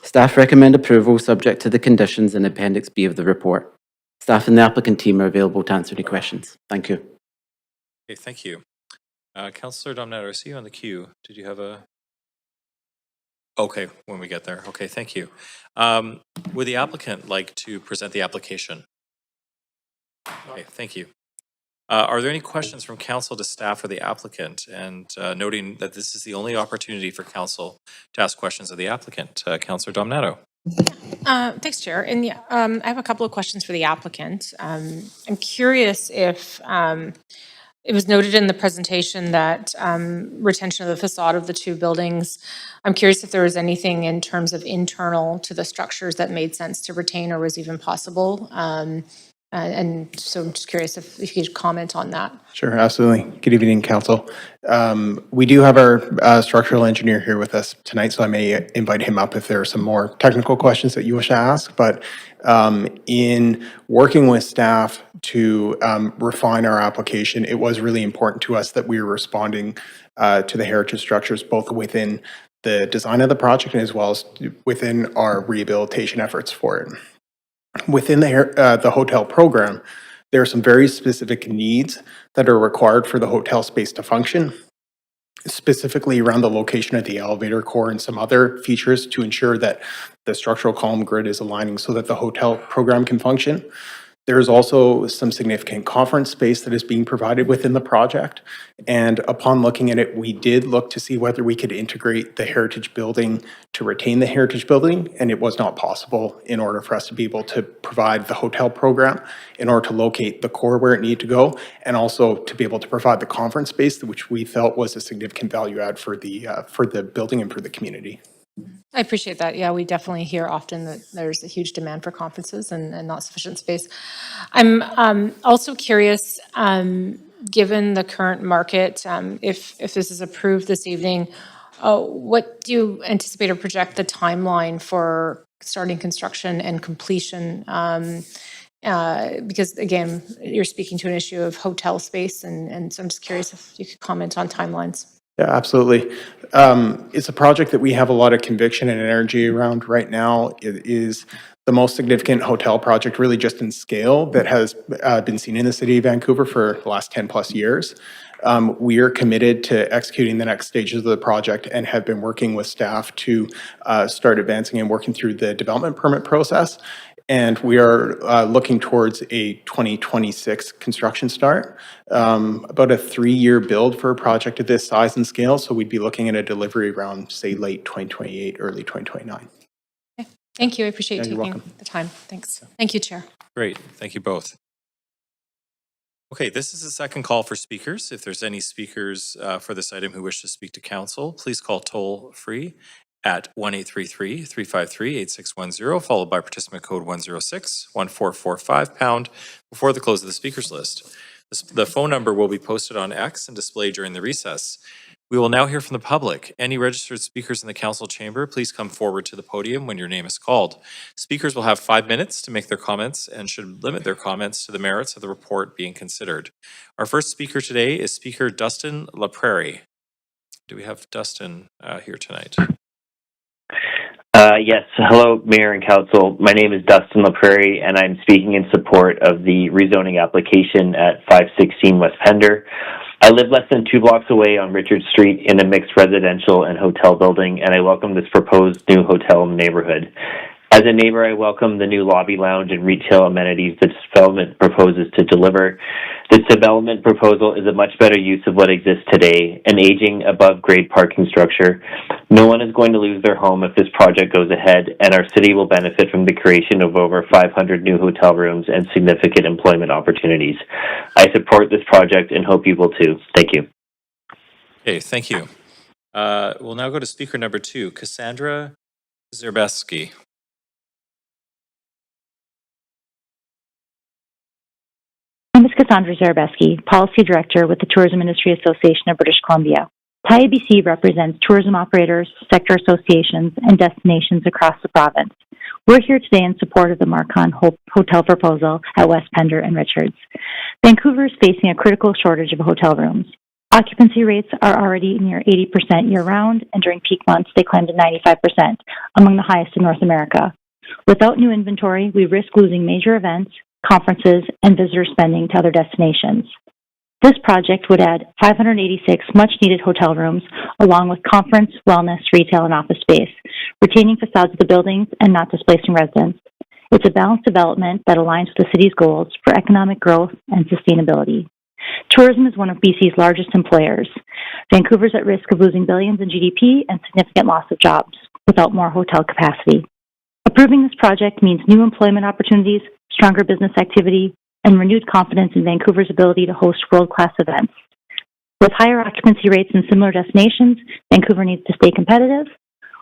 Staff recommend approval subject to the conditions in Appendix B of the report. Staff and the applicant team are available to answer any questions. Thank you. Okay, thank you. Councillor Domnato, I see you on the queue. Did you have a? Okay, when we get there. Okay, thank you. Would the applicant like to present the application? Okay, thank you. Are there any questions from council to staff or the applicant? And noting that this is the only opportunity for council to ask questions of the applicant. Councillor Domnato. Thanks, Chair. And yeah, I have a couple of questions for the applicant. I'm curious if it was noted in the presentation that retention of the facade of the two buildings. I'm curious if there was anything in terms of internal to the structures that made sense to retain or was even possible. And so I'm just curious if you could comment on that. Sure, absolutely. Good evening, Council. We do have our structural engineer here with us tonight, so I may invite him up if there are some more technical questions that you wish to ask. But in working with staff to refine our application, it was really important to us that we were responding to the heritage structures, both within the design of the project and as well as within our rehabilitation efforts for it. Within the hotel program, there are some very specific needs that are required for the hotel space to function, specifically around the location of the elevator core and some other features to ensure that the structural column grid is aligning so that the hotel program can function. There is also some significant conference space that is being provided within the project. And upon looking at it, we did look to see whether we could integrate the heritage building to retain the heritage building, and it was not possible in order for us to be able to provide the hotel program in order to locate the core where it needed to go, and also to be able to provide the conference space, which we felt was a significant value add for the building and for the community. I appreciate that. Yeah, we definitely hear often that there's a huge demand for conferences and not sufficient space. I'm also curious, given the current market, if this is approved this evening, what do you anticipate or project the timeline for starting construction and completion? Because again, you're speaking to an issue of hotel space, and so I'm just curious if you could comment on timelines. Yeah, absolutely. It's a project that we have a lot of conviction and energy around right now. It is the most significant hotel project really just in scale that has been seen in the city of Vancouver for the last 10 plus years. We are committed to executing the next stages of the project and have been working with staff to start advancing and working through the development permit process. And we are looking towards a 2026 construction start, about a 3-year build for a project of this size and scale. So we'd be looking at a delivery around, say, late 2028, early 2029. Okay. Thank you. I appreciate you you're taking welcome. the time. Thanks. Thank you, Chair. Great, thank you both. Okay, this is the second call for speakers. If there's any speakers for this item who wish to speak to council, please call toll free at 1-833-353-8610, followed by participant code 106-1445 # before the close of the speakers list. The phone number will be posted on X and displayed during the recess. We will now hear from the public. Any registered speakers in the council chamber, please come forward to the podium when your name is called. Speakers will have 5 minutes to make their comments and should limit their comments to the merits of the report being considered. Our first speaker today is Speaker Dustin LaPrairie. Do we have Dustin here tonight? Yes. Hello, Mayor and Council. My name is Dustin LaPrairie, and I'm speaking in support of the rezoning application at 516 West Pender. I live less than 2 blocks away on Richard Street in a mixed residential and hotel building, and I welcome this proposed new hotel neighborhood. As a neighbor, I welcome the new lobby lounge and retail amenities this development proposes to deliver. This development proposal is a much better use of what exists today, an aging, above-grade parking structure. No one is going to lose their home if this project goes ahead, and our city will benefit from the creation of over 500 new hotel rooms and significant employment opportunities. I support this project and hope you will too. Thank you. Okay, thank you. We'll now go to speaker number 2, Cassandra Zerbeski. My name is Cassandra Zarabeski, Policy Director with the Tourism Industry Association of British Columbia. TIABC represents tourism operators, sector associations, and destinations across the province. We're here today in support of the Marcon Hotel proposal at West Pender and Richards. Vancouver is facing a critical shortage of hotel rooms. Occupancy rates are already near 80% year-round, and during peak months, they climb to 95%, among the highest in North America. Without new inventory, we risk losing major events, conferences, and visitor spending to other destinations. This project would add 586 much-needed hotel rooms, along with conference, wellness, retail, and office space, retaining facades of the buildings and not displacing residents. It's a balanced development that aligns with the city's goals for economic growth and sustainability. Tourism is one of BC's largest employers. Vancouver is at risk of losing billions in GDP and significant loss of jobs without more hotel capacity. Approving this project means new employment opportunities, stronger business activity, and renewed confidence in Vancouver's ability to host world-class events. With higher occupancy rates in similar destinations, Vancouver needs to stay competitive.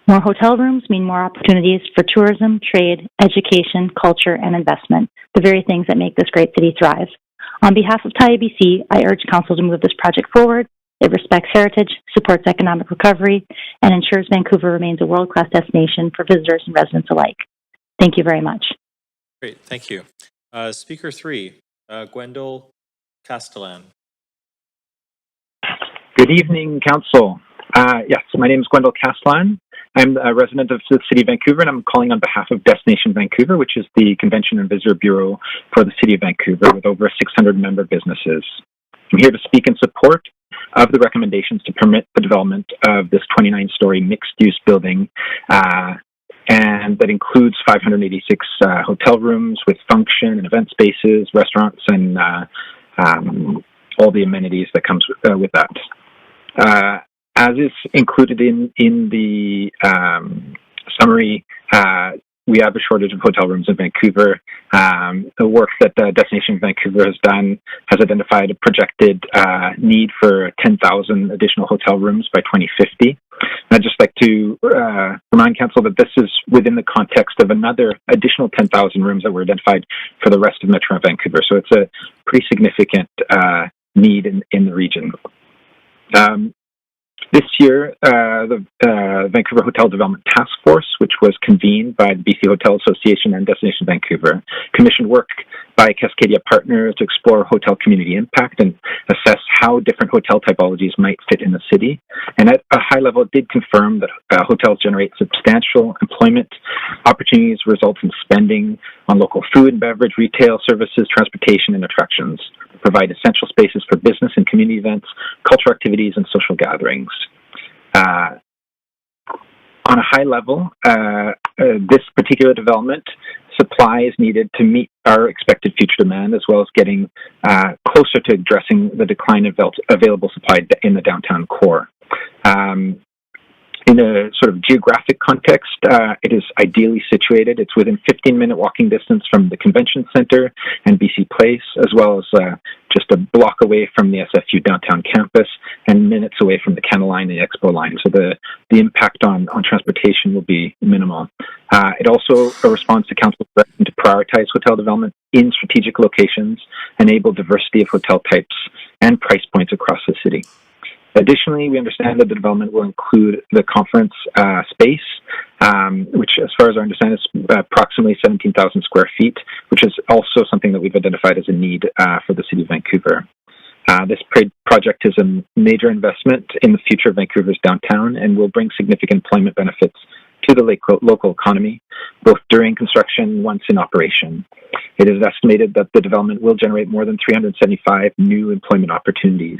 More hotel rooms mean more opportunities for tourism, trade, education, culture, and investment, the very things that make this great city thrive. On behalf of TIABC, I urge Council to move this project forward. It respects heritage, supports economic recovery, and ensures Vancouver remains a world-class destination for visitors and residents alike. Thank you very much. Great, thank you. Speaker 3, Gwendol Castellan. Good evening, Council. Yes, my name is Gwendol Castellan. I'm a resident of the City of Vancouver, and I'm calling on behalf of Destination Vancouver, which is the Convention and Visitor Bureau for the City of Vancouver with over 600 member businesses. I'm here to speak in support of the recommendations to permit the development of this 29-story mixed-use building, and that includes 586 hotel rooms with function and event spaces, restaurants, and all the amenities that comes with that. As is included in the summary, we have a shortage of hotel rooms in Vancouver. The work that Destination Vancouver has done has identified a projected need for 10,000 additional hotel rooms by 2050. I'd just like to remind Council that this is within the context of another additional 10,000 rooms that were identified for the rest of Metro Vancouver. So it's a pretty significant need in the region. This year, the Vancouver Hotel Development Task Force, which was convened by the BC Hotel Association and Destination Vancouver, commissioned work by Cascadia Partners to explore hotel community impact and assess how different hotel typologies might fit in the city. And at a high level, it did confirm that hotels generate substantial employment opportunities, result in spending on local food and beverage, retail services, transportation, and attractions, provide essential spaces for business and community events, cultural activities, and social gatherings. On a high level, this particular development supply is needed to meet our expected future demand, as well as getting closer to addressing the decline of available supply in the downtown core. In a sort of geographic context, it is ideally situated. It's within 15-minute walking distance from the Convention Center and BC Place, as well as just a block away from the SFU downtown campus and minutes away from the Canada Line and the Expo Line. So the impact on transportation will be minimal. It also responds to Council's direction to prioritize hotel development in strategic locations, enable diversity of hotel types and price points across the city. Additionally, we understand that the development will include the conference space, which, as far as I understand, is approximately 17,000 square feet, which is also something that we've identified as a need for the City of Vancouver. This project is a major investment in the future of Vancouver's downtown and will bring significant employment benefits to the local economy, both during construction and once in operation. It is estimated that the development will generate more than 375 new employment opportunities.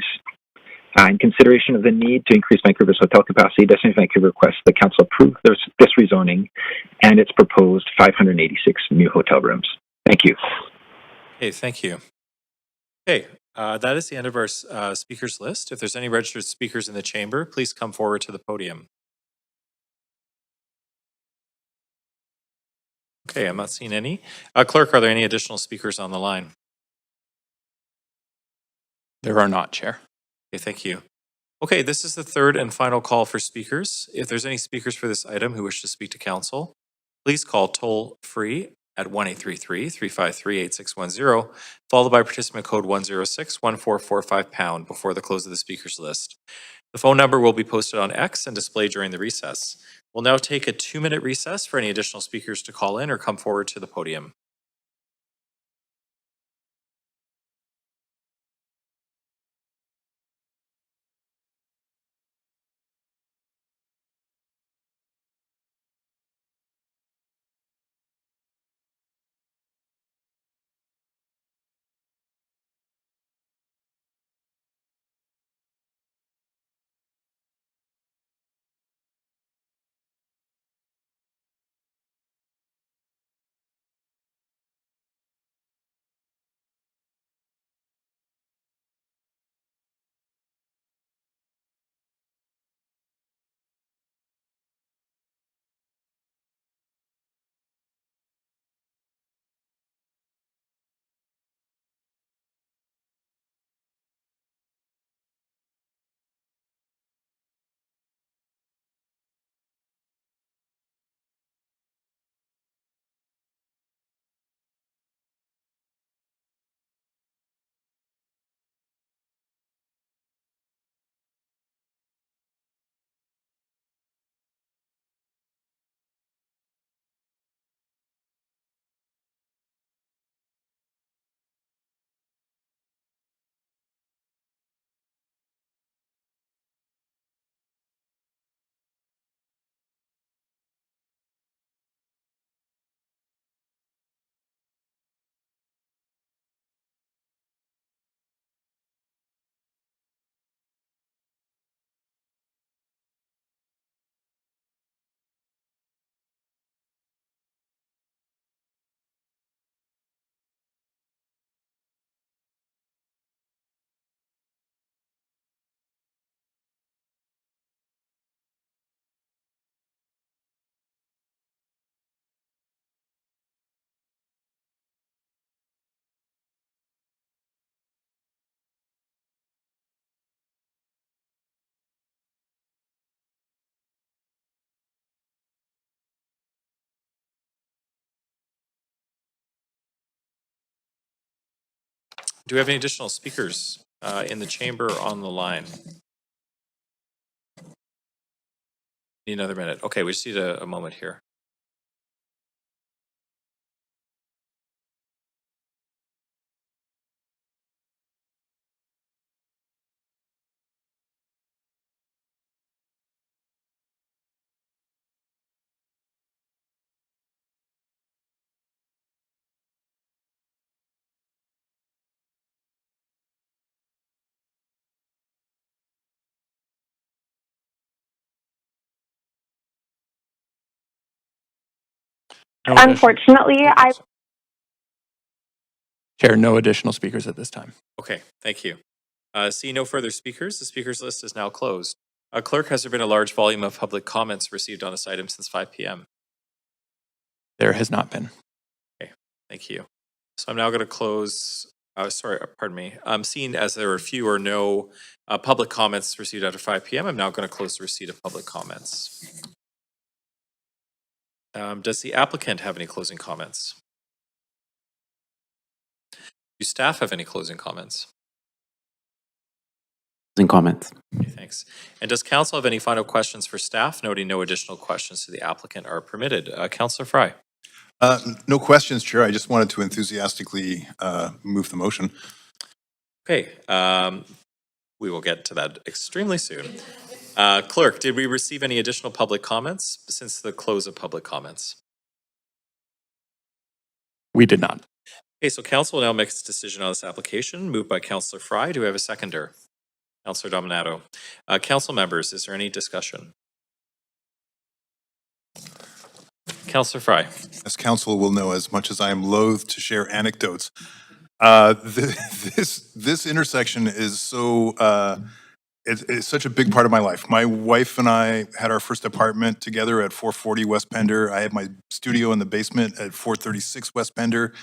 In consideration of the need to increase Vancouver's hotel capacity, Destination Vancouver requests the council approve this rezoning and its proposed 586 new hotel rooms. Thank you. Okay, thank you. Okay, that is the end of our speakers list. If there's any registered speakers in the chamber, please come forward to the podium. Okay, I'm not seeing any. Clerk, are there any additional speakers on the line? There are not, Chair. Okay, thank you. Okay, this is the third and final call for speakers. If there's any speakers for this item who wish to speak to council, please call toll free at 1-833-353-8610, followed by participant code 106-1445# before the close of the speakers list. The phone number will be posted on X and displayed during the recess. We'll now take a 2-minute recess for any additional speakers to call in or come forward to the podium. Do we have any additional speakers in the chamber or on the line? Need another minute. Okay, we just need a moment here. No additional- Unfortunately, Chair, no additional speakers at this time. Okay, thank you. Seeing no further speakers, the speakers list is now closed. Clerk, has there been a large volume of public comments received on this item since 5 p.m.? There has not been. Okay, thank you. So I'm now going to close, pardon me. Seeing as there are few or no public comments received after 5 p.m., I'm now going to close the receipt of public comments. Does the applicant have any closing comments? Do staff have any closing comments? Closing comments. Okay, thanks. And does council have any final questions for staff, noting no additional questions to the applicant are permitted? Councillor Fry. No questions, Chair. I just wanted to enthusiastically move the motion. Okay, we will get to that extremely soon. Clerk, did we receive any additional public comments since the close of public comments? We did not. Okay, so council will now make its decision on this application, moved by Councillor Fry. Do we have a seconder? Councillor Dominato. Council members, is there any discussion? Councillor Fry. As council will know, as much as I am loath to share anecdotes, this intersection is it's such a big part of my life. My wife and I had our first apartment together at 440 West Pender. I had my studio in the basement at 436 West Pender.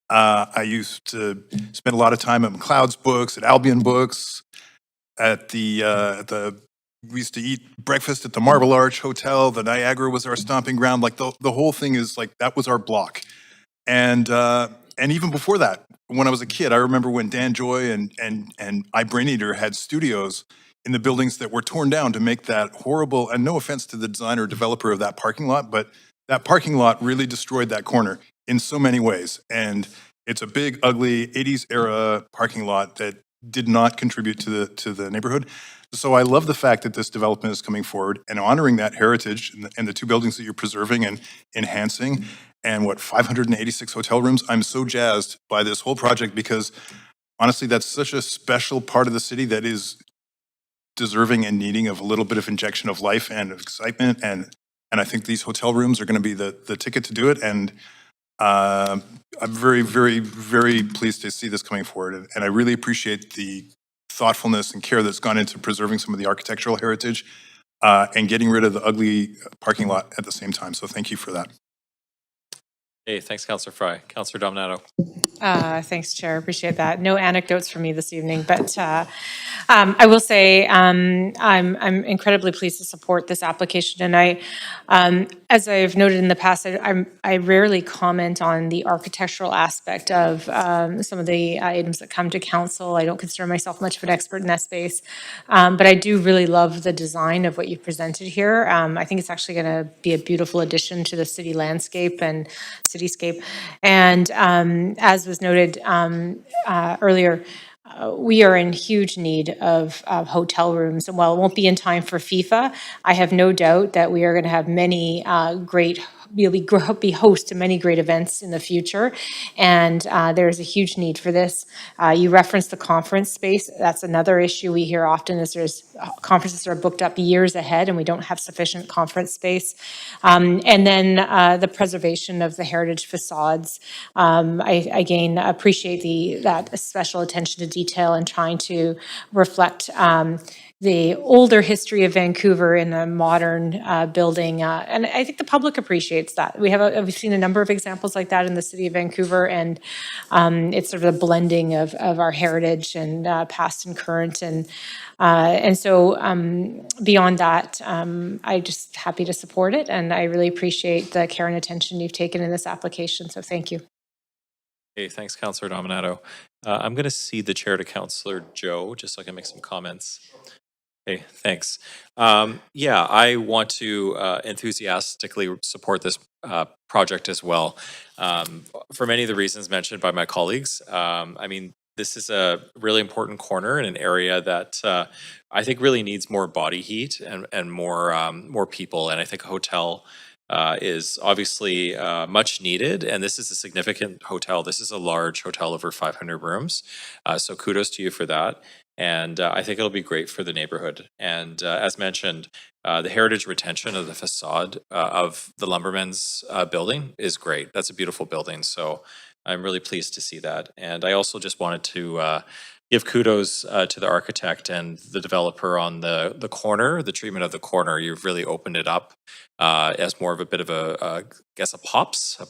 I used to spend a lot of time at McLeod's Books, at Albion Books, at the we used to eat breakfast at the Marble Arch Hotel. The Niagara was our stomping ground. Like the whole thing is like, that was our block. And even before that, when I was a kid, I remember when Dan Joy and iBrainEater had studios in the buildings that were torn down to make that horrible, and no offense to the designer or developer of that parking lot, but that parking lot really destroyed that corner in so many ways. And it's a big, ugly 80s era parking lot that did not contribute to the neighborhood. So I love the fact that this development is coming forward and honoring that heritage and the two buildings that you're preserving and enhancing, and 586 hotel rooms. I'm so jazzed by this whole project because honestly, that's such a special part of the city that is deserving and needing of a little bit of injection of life and of excitement. And I think these hotel rooms are going to be the ticket to do it. And I'm very, very, very pleased to see this coming forward. And I really appreciate the thoughtfulness and care that's gone into preserving some of the architectural heritage and getting rid of the ugly parking lot at the same time. So thank you for that. Hey, thanks, Councillor Fry. Councillor Dominato. Thanks, Chair. Appreciate that. No anecdotes for me this evening, but I will say I'm incredibly pleased to support this application. And as I've noted in the past, I rarely comment on the architectural aspect of some of the items that come to council. I don't consider myself much of an expert in that space, but I do really love the design of what you've presented here. I think it's actually going to be a beautiful addition to the city landscape and cityscape. And as was noted earlier, we are in huge need of hotel rooms. And while it won't be in time for FIFA, I have no doubt that we are going to have many we'll be host to many great events in the future. And there is a huge need for this. You referenced the conference space. That's another issue we hear often is there's conferences that are booked up years ahead and we don't have sufficient conference space. And then the preservation of the heritage facades. I again appreciate that special attention to detail and trying to reflect the older history of Vancouver in a modern building. And I think the public appreciates that. We've seen a number of examples like that in the city of Vancouver, and it's sort of a blending of our heritage and past and current. And so beyond that, I'm just happy to support it, and I really appreciate the care and attention you've taken in this application, so thank you. Okay, thanks, Councillor Dominato. I'm going to cede the chair to Councillor Joe, just so I can make some comments. Okay, thanks. Yeah, I want to enthusiastically support this project as well. For many of the reasons mentioned by my colleagues. I mean, this is a really important corner in an area that I think really needs more body heat and more people. And I think a hotel is obviously much needed. And this is a significant hotel. This is a large hotel, over 500 rooms. So kudos to you for that. And I think it'll be great for the neighborhood. And as mentioned, the heritage retention of the facade of the Lumbermen's building is great. That's a beautiful building. So I'm really pleased to see that. And I also just wanted to give kudos to the architect and the developer on the corner, the treatment of the corner. You've really opened it up as more of a bit of I guess a POPS, a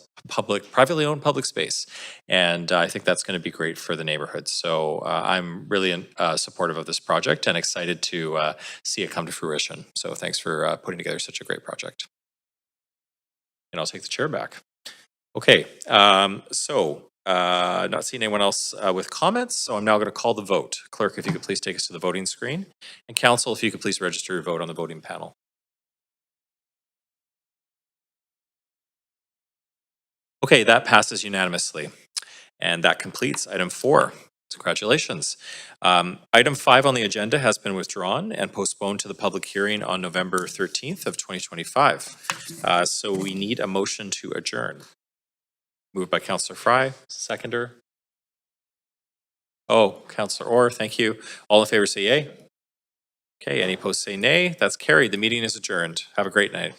privately owned public space. And I think that's going to be great for the neighborhood. So I'm really supportive of this project and excited to see it come to fruition. So thanks for putting together such a great project. And I'll take the chair back. Okay, not seeing anyone else with comments, so I'm now going to call the vote. Clerk, if you could please take us to the voting screen. And Council, if you could please register your vote on the voting panel. Okay, that passes unanimously. And that completes item 4. Congratulations. Item 5 on the agenda has been withdrawn and postponed to the public hearing on November 13th of 2025. So we need a motion to adjourn. Moved by Councillor Fry, seconder. Oh, Councillor Orr, thank you. All in favor say yay. Okay, any opposed say nay. That's carried. The meeting is adjourned. Have a great night.